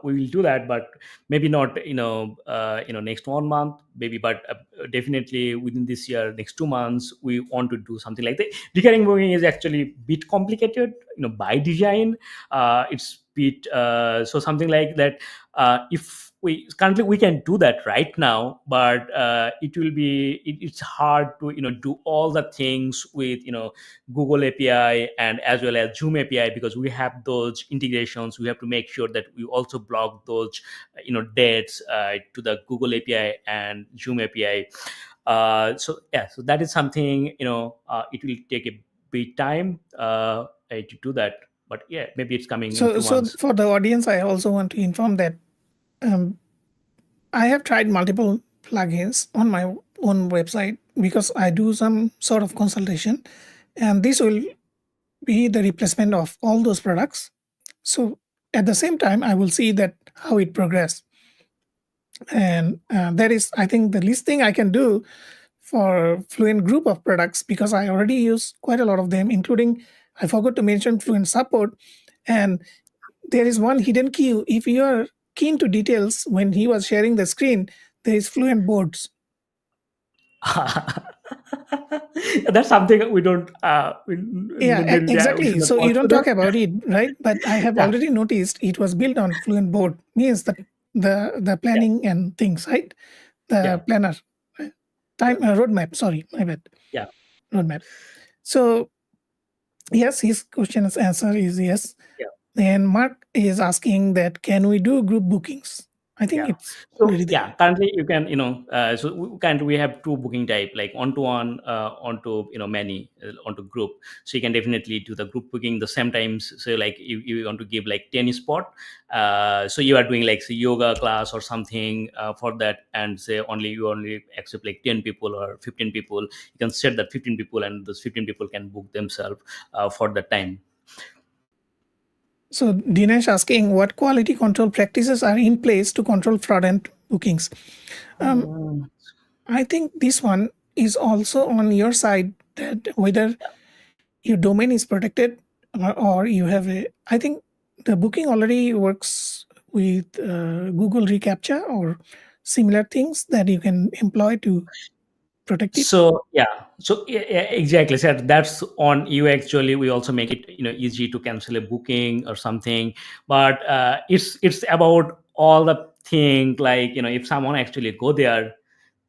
We will do that, but maybe not next 1 month, maybe, but definitely within this year, next 2 months, we want to do something like that. Recurring booking is actually a bit complicated, by design. It's bit so something like that. If we currently we can do that right now, but it's hard to do all the things with Google API and as well as Zoom API, because we have those integrations. We have to make sure that we also block those dates to the Google API and Zoom API. So yeah, so that is something it will take a bit time to do that. But yeah, maybe it's coming in So, two so months. for the audience, I also want to inform that um, I have tried multiple plugins on my own website because I do some sort of consultation, and this will be the replacement of all those products. So at the same time, I will see that how it progress, and that is, I think, the least thing I can do for Fluent group of products because I already use quite a lot of them, including I forgot to mention Fluent support, and there is one hidden key. If you are keen to details, when he was sharing the screen, there is Fluent boards. That's something Yeah, we should exactly. not So you don't consider. talk about it, right? But I have Yeah, already noticed it was built on Fluent board, means that the yeah, planning and things, right? The yeah, planner, yeah, time roadmap. Sorry, my bad. yeah, Roadmap. So yes, his question's answer is yes. yeah. And Mark is asking that can we do group bookings? I think Yeah. it's So already yeah, there. currently you can we have two booking type, like one to one, onto many, onto group. So you can definitely do the group booking the same times. So like you want to give like 10 spot, so you are doing like say yoga class or something for that, and say you only accept like 10 people or 15 people. You can set that 15 people, and those 15 people can book themselves for the time. So Dinesh asking what quality control practices are in place to control fraudulent bookings. Um, Um, I think this one is also on your side that whether your domain is protected or you have a. I think the booking already works with Google reCAPTCHA or similar things that you can employ to protect it. So yeah, so yeah, exactly, sir, that's on you. Actually, we also make it easy to cancel a booking or something. But it's about all the thing, like if someone actually go there,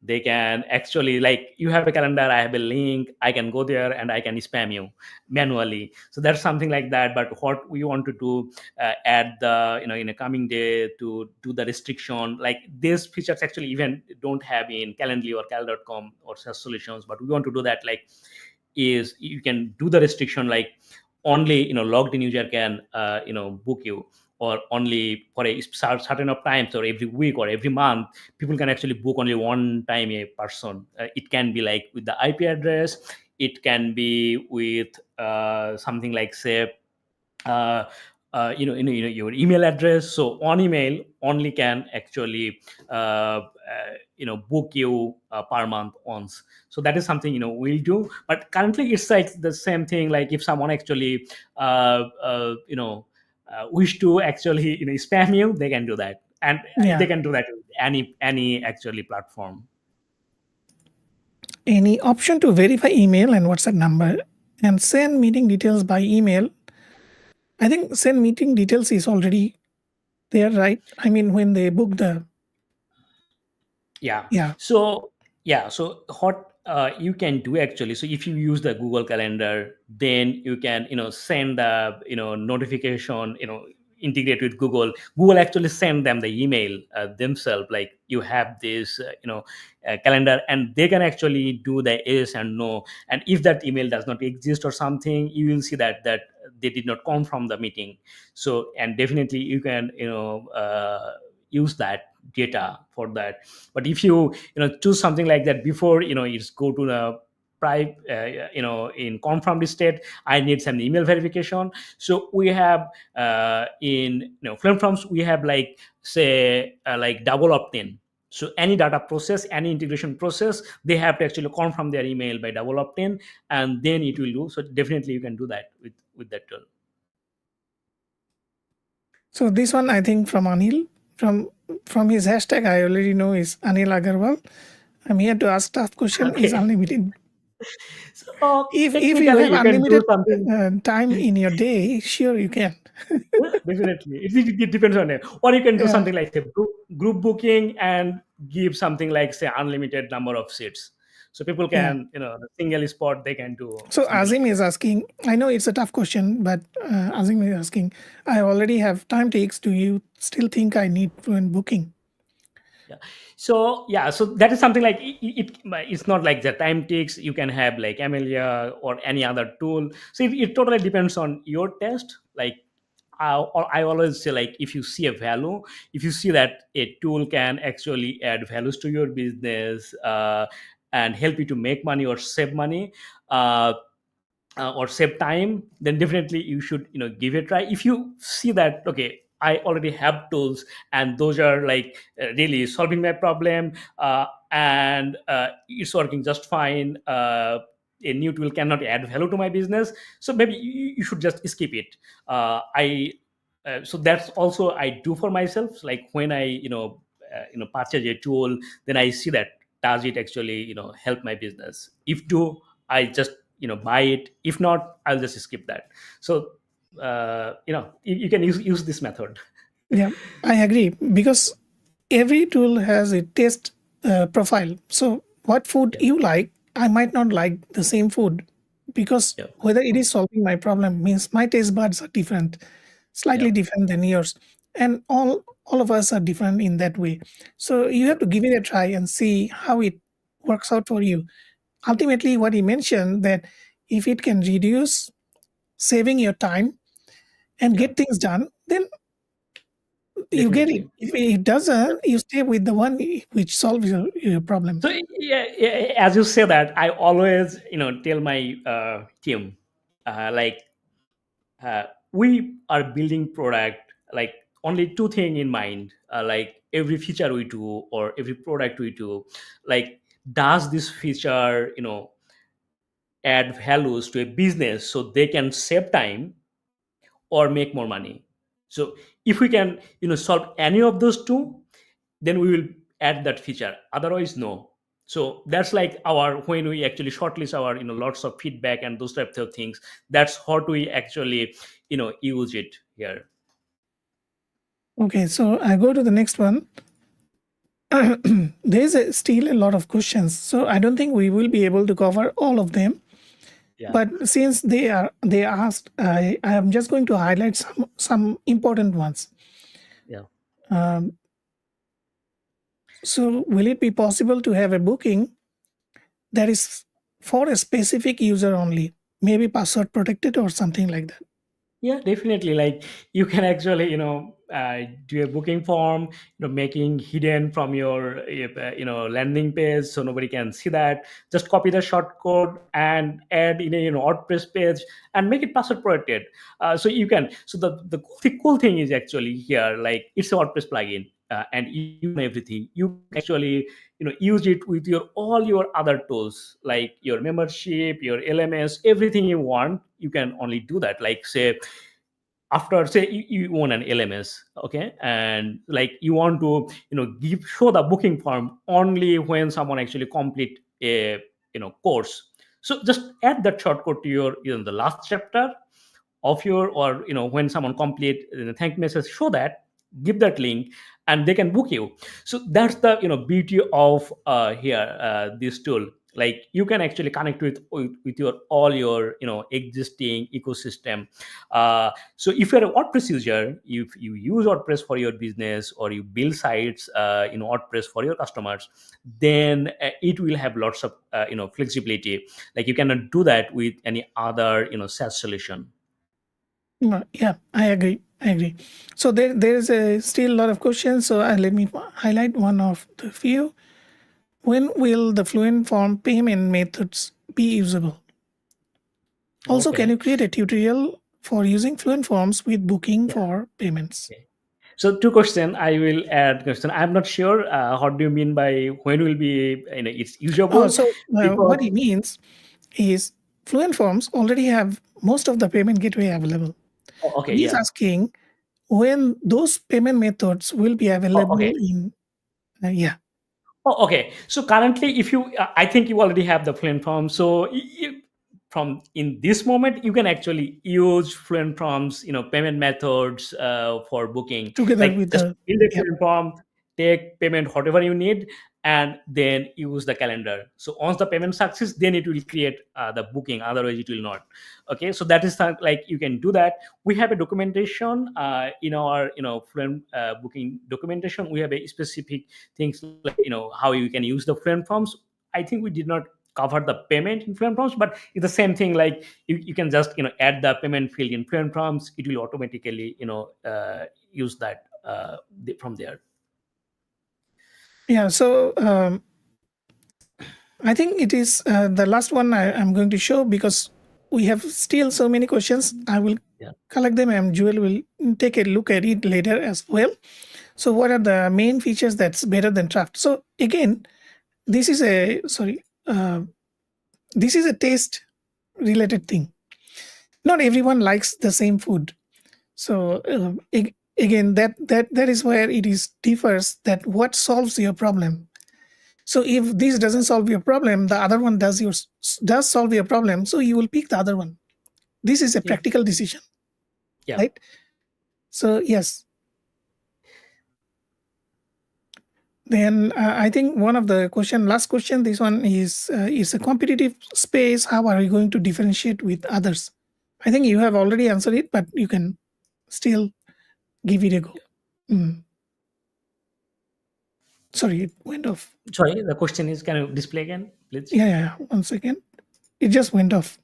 they can actually, like, you have a calendar, I have a link, I can go there and I can spam you manually. So that's something like that. But what we want to do, add the in a coming day, to do the restriction, like these features actually even don't have in calendly or cal.com or such solutions, but we want to do that. Like, is you can do the restriction, like only logged in user can book you, or only for a certain of times, or every week or every month people can actually book only one time a person. It can be like with the IP address, it can be with something like, say, uh, your email address. So on email only can actually book you per month once. So that is something we'll do. But currently it's like the same thing, like if someone actually wish to actually spam you, they can do that, and they Yeah. can do that with any actually platform. Any option to verify email and WhatsApp number and send meeting details by email? I think send meeting details is already there, right? I mean, when they book the, Yeah. yeah, So yeah, so what you can do actually, so if you use the Google Calendar, then you can send the notification, integrate with Google actually send them the email themselves, like you have this calendar, and they can actually do the yes and no. And if that email does not exist or something, you will see that they did not come from the meeting. So, and definitely you can use that data for that. But if you choose something like that before it's go to the private, in confirmed state, I need some email verification. So we have in Fluent Forms, we have like, say, like double opt-in. So any data process, any integration process, they have to actually confirm their email by double opt-in, and then it will do. So definitely you can do that with that tool. so this one I think from Anil, from from his hashtag I already know is Anil Agarwal. I'm here to ask tough question. Is Okay. unlimited? So If you have technically you can do unlimited something. time in your day, sure you can. Yeah, definitely. It depends on it. Or you can do Yeah, something like, say, group booking, and give something like, say, unlimited number of seats. So people yeah. can, the single spot, they can do So something like Azim that. is asking. I know it's a tough question, but Azim is asking. I already have time takes. Do you still think I need fluent booking? Yeah. So yeah, so that is something like, it's not like the time takes. You can have like Amelia or any other tool. So it totally depends on your test. Like I always say, like, if you see a value, if you see that a tool can actually add values to your business, and help you to make money or save money, uh, or save time, then definitely you should give it a try. If you see that, okay, I already have tools and those are like really solving my problem, and it's working just fine, a new tool cannot add value to my business, so maybe you should just skip it. I So that's also I do for myself, like when I purchase a tool, then I see that does it actually help my business. If do, I just buy it. If not, I'll just skip that. So you can use this method. Yeah, I agree because every tool has a taste profile. So what food Yeah. you like, I might not like the same food because Yeah. whether it is solving my problem means my taste buds are different, Yeah. slightly different than yours, and all of us are different in that way. So you Yeah. have to give it a try and see how it works out for you. Ultimately, what he mentioned that if it can reduce saving your time and Yeah. get things done, then you get it. Definitely. If it Yeah. doesn't, you stay with the one which solves your problem. So yeah, yeah, as you say that, I always tell my team, like, we are building product, like, only two thing in mind, like every feature we do or every product we do, like, does this feature add values to a business so they can save time or make more money. So if we can solve any of those two, then we will add that feature, otherwise no. So that's like our, when we actually shortlist our lots of feedback and those types of things, that's how we actually use it here. Okay, so I go to the next one. There's still a lot of questions, so I don't think we will be able to cover all of them. Yeah. But since they asked, I am just going to highlight some important ones. Yeah. Um, so, will it be possible to have a booking that is for a specific user only? maybe password protected or something like that. Yeah, definitely. Like you can actually, do a booking form, making hidden from your, landing page, so nobody can see that. Just copy the short code and add in a, WordPress page and make it password protected. So you can. So the cool thing is actually here, like it's a WordPress plugin, and you own everything. You can actually, use it with your all your other tools like your membership, your LMS, everything you want. You can only do that. Like say after say you own an LMS, okay, and like you want to give show the booking form only when someone actually complete a course. So just add that shortcode to your the last chapter of your, or when someone complete thank message, show that, give that link, and they can book you. So that's the beauty of here this tool. Like you can actually connect with your all your existing ecosystem. So if you're a WordPress user, if you use WordPress for your business or you build sites in WordPress for your customers, then it will have lots of flexibility. Like you cannot do that with any other SaaS solution. Yeah, I agree. I agree. So there is still a lot of questions. So let me highlight one of the few. When will the Fluent form payment methods be usable? Also, can Okay. you create a tutorial for using Fluent forms with booking Yeah. for payments? Okay. So two question. I will add question. I'm not sure. What do you mean by when will be it's Oh, usable? so what Because he means is Fluent forms already have most of the payment gateway available. oh, So okay, he's yeah. asking when those payment methods will be Oh, available okay. in, yeah. Oh, okay. So currently, if you, I think you already have the Fluent form. So from in this moment, you can actually use Fluent forms, payment methods for booking. Together Like with just the, build a yeah. Fluent form, take payment whatever you need, and then use the calendar. So once the payment success, then it will create the booking. Otherwise, it will not. Okay. So that is like you can do that. We have a documentation in our Fluent booking documentation. We have a specific things like how you can use the Fluent forms. I think we did not cover the payment in Fluent forms, but it's the same thing. Like you can just add the payment field in Fluent forms. It will automatically use that from there. Yeah. So I think it is the last one I'm going to show because we have still so many questions. I will Yeah. collect them and Jewel will take a look at it later as well. So what are the main features that's better than draft? So again, this is a this is a taste related thing. Not everyone likes the same food. So again, that is where it is differs. That what solves your problem. So if this doesn't solve your problem, the other one does solve your problem. So you will pick the other one. This is a Yeah. practical decision, Yeah. right? So yes. Then I think one of the last question, this one is a competitive space. How are you going to differentiate with others? I think you have already answered it, but you can still give it a go. Mm. Sorry, it went off. Sorry, the question is, can you display again, please? Yeah. 1 second. It just went off.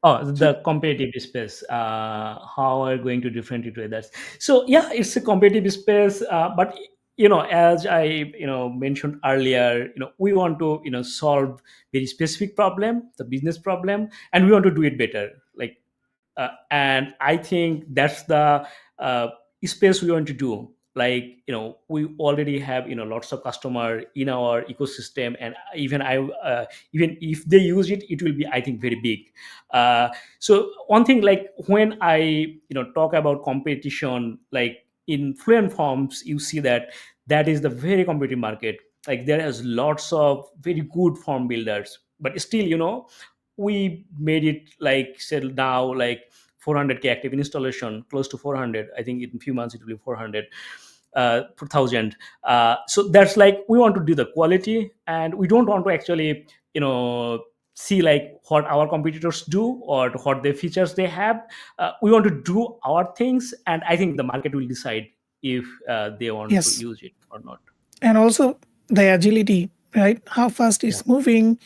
Oh, So, the competitive space. How are you going to differentiate with that? So yeah, it's a competitive space, but as I mentioned earlier, we want to solve very specific problem, the business problem, and we want to do it better. Like and I think that's the uh, space we want to do. Like we already have lots of customer in our ecosystem, and even if they use it, it will be, I think, very big. So one thing, like when I talk about competition, like in Fluent forms, you see that that is the very competitive market. Like there is lots of very good form builders, but still we made it like said now like 400K active installation, close to 400. I think in a few months it will be 400 per thousand. So that's like we want to do the quality, and we don't want to actually see like what our competitors do or what their features they have. We want to do our things, and I think the market will decide if they want to yes, use it or not. and also the agility, right? How fast Yeah. it's moving,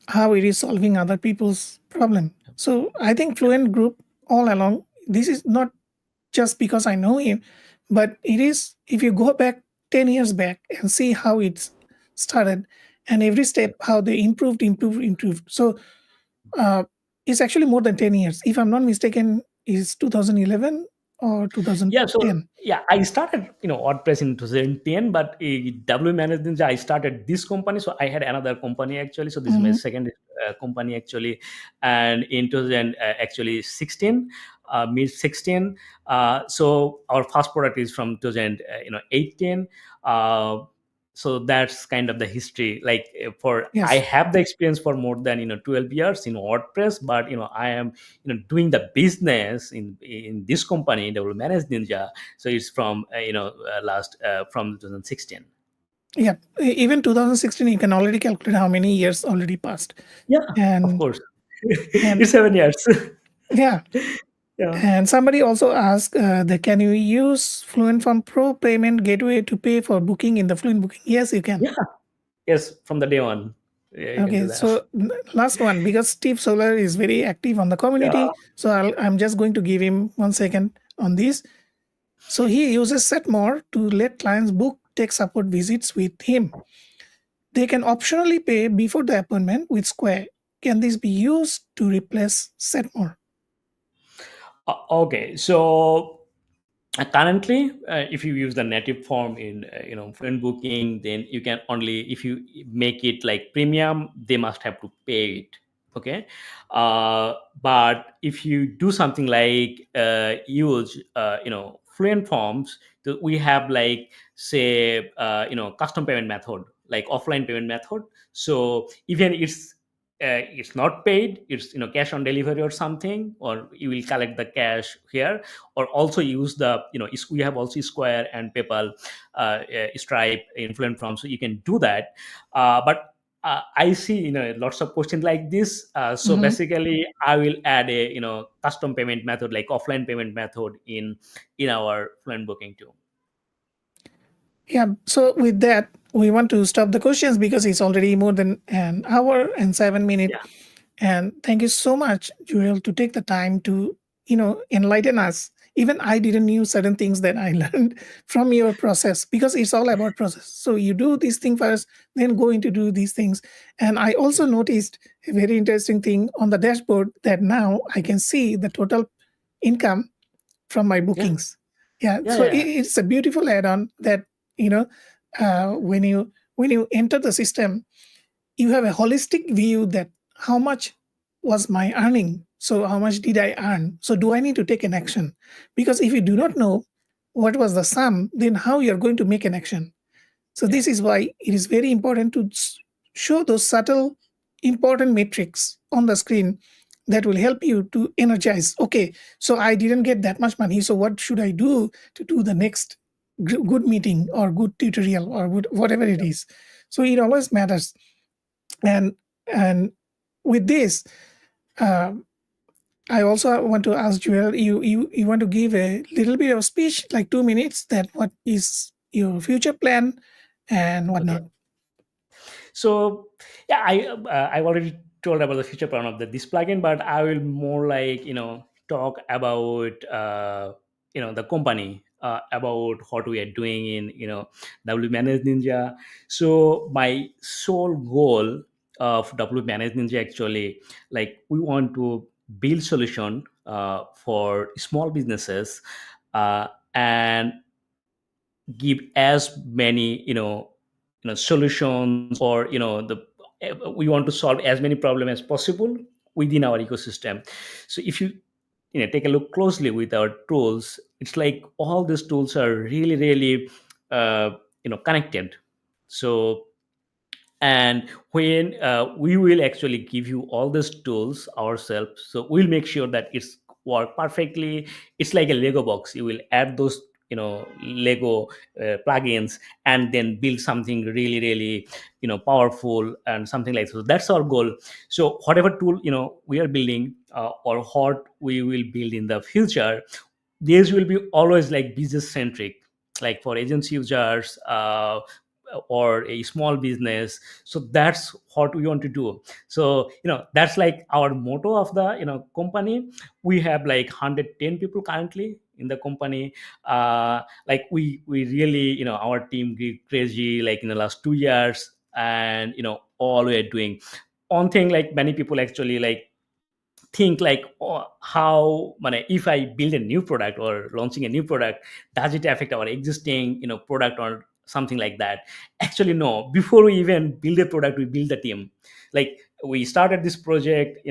how it is solving other people's problem. So I think Fluent Group all along, this is not just because I know him, but it is if you go back 10 years back and see how it's started and every step how they improved. So uh, it's actually more than 10 years. If I'm not mistaken, is 2011 or Yeah, so 2010? yeah, I started WordPress in 2010, but WPManageNinja, I started this company, so I had another company actually. So this is my Hmm. second company actually, and in 2000 actually 16, mid 16. So our first product is from 2000 18. Uh, so that's kind of the history. Like for I Yes. have the experience for more than 12 years in WordPress, but I am doing the business in this company that will manage Ninja. So it's from last from 2016. Yeah. Even 2016, you can already calculate how many years already passed. Yeah, of And course. and It's 7 years. yeah. Yeah, And somebody also asked that can you use Fluent Form Pro payment gateway to pay for booking in the Fluent Booking? Yes, you can. yeah, yes, from the day one. Yeah, you can do Okay, that. so last one because Steve Solar is very active on the Yeah, community. So I'm just going to give him 1 second on this. So he uses Setmore to let clients book tech support visits with him. They can optionally pay before the appointment with Square. Can this be used to replace Setmore? okay, so currently if you use the native form in friend booking, then you can only, if you make it like premium, they must have to pay it. Okay, but if you do something like use fluent forms, we have like say custom payment method, like offline payment method. So even it's not paid, it's cash on delivery or something, or you will collect the cash here, or also use the we have also Square and PayPal, Stripe, Influent from, so you can do that. But I see lots of questions like this. So Mhm. basically, I will add a custom payment method, like offline payment method in our Fluent booking too. Yeah, so with that, we want to stop the questions because it's already more than an hour and 7 minutes. Yeah, And thank you so much, Jewel, to take the time to, enlighten us. Even I didn't knew certain things that I learned from your process because it's all about process. So you do this thing first, then go into do these things. And I also noticed a very interesting thing on the dashboard that now I can see the total income from my yeah, bookings. Yeah, yeah, so yeah, it's a beautiful add-on that you know when you enter the system, you have a holistic view that how much was my earning. So how much did I earn? So do I need to take an action? Because if you do not know what was the sum, then how you are going to make an action? So yeah, this is why it is very important to show those subtle, important metrics on the screen that will help you to energize. Okay, so I didn't get that much money. So what should I do to do the next good meeting or good tutorial or whatever it is? So it always matters. And and with this, uh, I also want to ask Joel. You want to give a little bit of speech, like 2 minutes. That what is your future plan and okay. whatnot. So yeah, I've already told about the future plan of this plugin, but I will more like talk about the company, about what we are doing in W Manage Ninja. So my sole goal of W Manage Ninja actually, like we want to build solution for small businesses, and give as many solutions, or the we want to solve as many problems as possible within our ecosystem. So if you take a look closely with our tools, it's like all these tools are really really uh, connected. So, and when we will actually give you all these tools ourselves, so we'll make sure that it's work perfectly. It's like a Lego box. You will add those Lego plugins, and then build something really really powerful, and something like so. That's our goal. So whatever tool we are building, or what we will build in the future, these will be always like business centric, like for agency users, or a small business. So that's what we want to do. So that's like our motto of the company. We have like 110 people currently in the company. Like we really, our team grew crazy like in the last 2 years. And all we're doing one thing, like many people actually like think like, oh, how if I build a new product or launching a new product, does it affect our existing product or something like that? Actually no, before we even build a product, we build a team. Like we started this project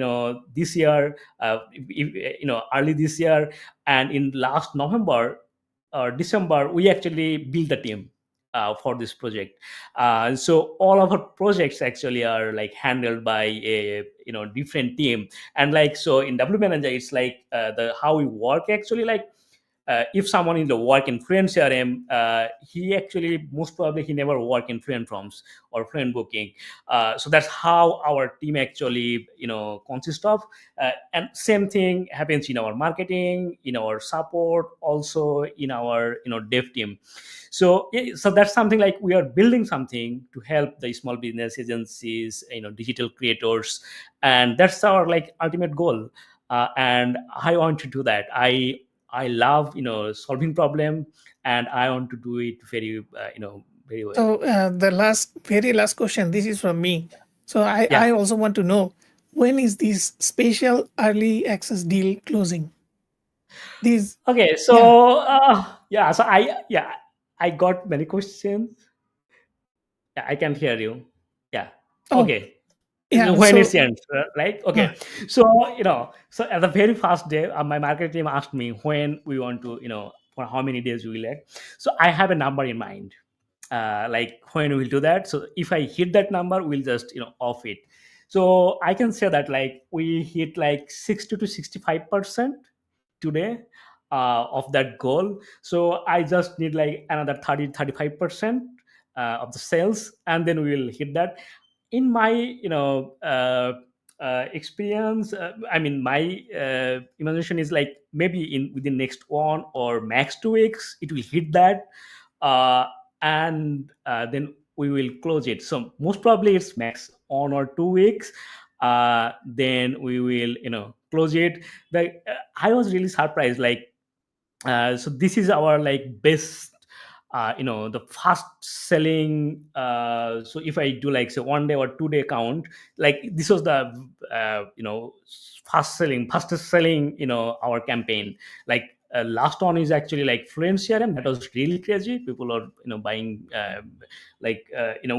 this year, early this year. And in last November or December, we actually built a team for this project. So all of our projects actually are like handled by a different team. And like, so in W Manager, it's like the how we work actually, like if someone in the work in Fluent CRM, he actually most probably he never work in Fluent Forms or Fluent Booking. So that's how our team actually consists of. And same thing happens in our marketing, in our support, also in our dev team. So so that's something like we are building something to help the small business agencies, digital creators. And that's our like ultimate goal. And I want to do that. I love solving problem, and I want to do it very very well. So the very last question. This is from me. So I Yeah. also want to know, when is this special early access deal closing? These, Okay. yeah. So yeah. So I got many questions. Yeah, I can hear you. Yeah. Oh, Okay. yeah. When So it's ends, right? uh, Okay. So so at the very first day, my marketing team asked me when we want to, for how many days we will act. So I have a number in mind, like when we'll do that. So if I hit that number, we'll just off it. So I can say that like we hit like 60 to 65% today of that goal. So I just need like another 30 35% of the sales, and then we will hit that. In my experience, I mean my imagination is like maybe in within next 1 or max 2 weeks it will hit that. uh, and then we will close it. So most probably it's max 1 or 2 weeks. Then we will close it. I was really surprised, like so this is our like best the fast selling. So if I do like say 1 day or 2 day count, like this was the fastest selling our campaign. Like last one is actually like Fluent CRM. That was really crazy. People are buying like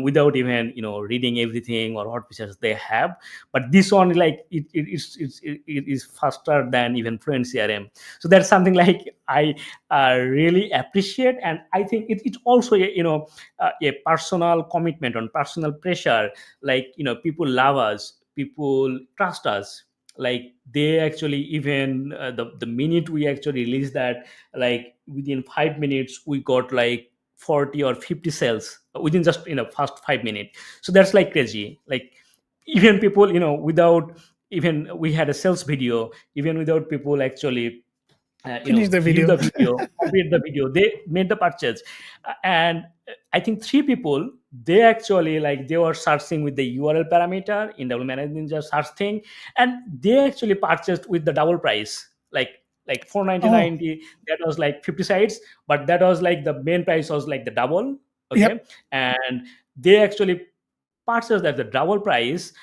without even reading everything or what features they have. But this one, like it is faster than even Fluent CRM. So that's something like I really appreciate. And I think it's also a, a personal commitment on personal pressure. Like people love us, people trust us. Like they actually even the minute we actually release that, like within 5 minutes we got like 40 or 50 sales within just first 5 minutes. So that's like crazy. Like even people without even we had a sales video, even without people actually finish the view video. the video, complete the video, they made the purchase. And I think three people, they actually like they were searching with the URL parameter in WPManageNinja search thing, and they actually purchased with the double price. Like Oh, 499, that was like 50 sites, but that was like the main price was like the double. Okay. yep. And they actually purchased at the double price.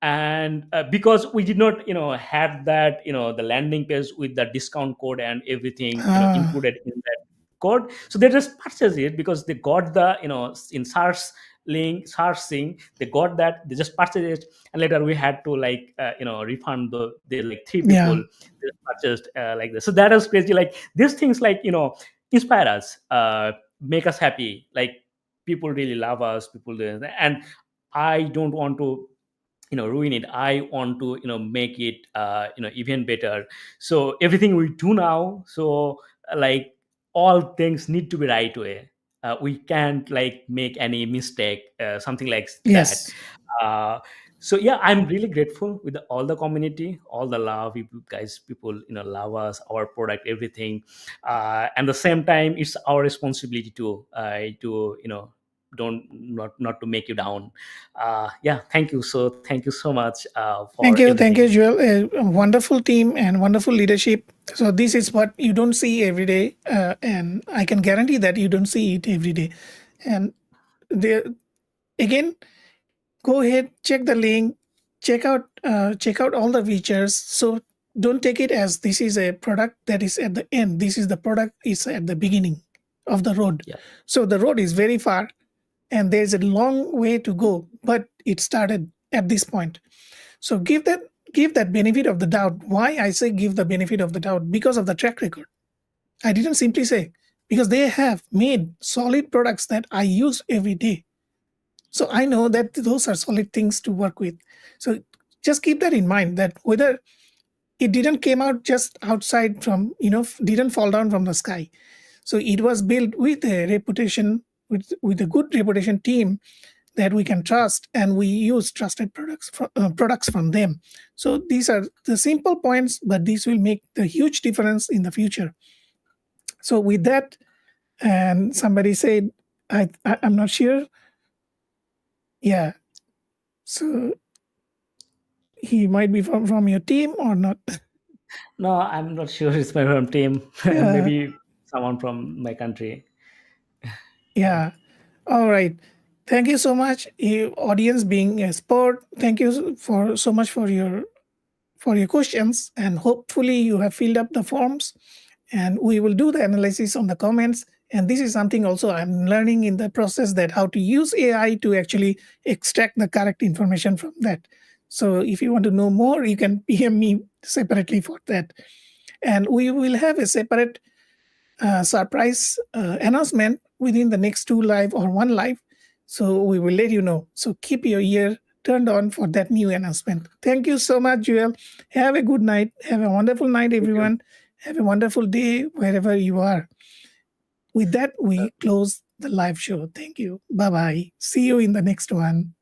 And because we did not had that the landing page with the discount code and everything Ah, included in that code, so they just purchased it because they got the in search link searching, they got that, they just purchased it. And later we had to like refund the like three people yeah. that purchased like this. So that was crazy. Like these things like inspire us, make us happy. Like people really love us, people do. And I don't want to ruin it. I want to make it even better. So everything we do now, so like all things need to be right way. We can't like make any mistake, something like that. Yes. uh, so yeah, I'm really grateful with all the community, all the love you guys, people love us, our product, everything. And the same time, it's our responsibility to don't not to make you down. Yeah, thank you. So thank you so much for Thank you, everything. Joel. A wonderful team and wonderful leadership. So this is what you don't see every day, and I can guarantee that you don't see it every day. And there again, go ahead, check the link, check out all the features. So don't take it as this is a product that is at the end. This is the product is at the beginning of the road. Yeah. So the road is very far, and there's a long way to go, but it started at this point. So give that benefit of the doubt. Why I say give the benefit of the doubt? Because of the track record. I didn't simply say, because they have made solid products that I use every day. So I know that those are solid things to work with. So just keep that in mind, that whether it didn't came out just outside from, didn't fall down from the sky. So it was built with a reputation, with a good reputation team that we can trust, and we use trusted products from them. So these are the simple points, but these will make the huge difference in the future. So with that, and somebody said, I'm not sure. Yeah. So he might be from your team or not. No, I'm not sure it's my from team. Yeah. Maybe someone from my country. Yeah. All right. Thank you so much, audience, being a sport. Thank you for so much for your questions, and hopefully you have filled up the forms, and we will do the analysis on the comments. And this is something also I'm learning in the process, that how to use AI to actually extract the correct information from that. So if you want to know more, you can PM me separately for that. And we will have a separate surprise announcement within the next 2 live or 1 live. So we will let you know. So keep your ear turned on for that new announcement. Thank you so much, Joel. Have a good night. Have a wonderful night, Thank you. everyone. Have a wonderful day wherever you are. With that, we close the live show. Thank you. Bye bye. See you in the next one.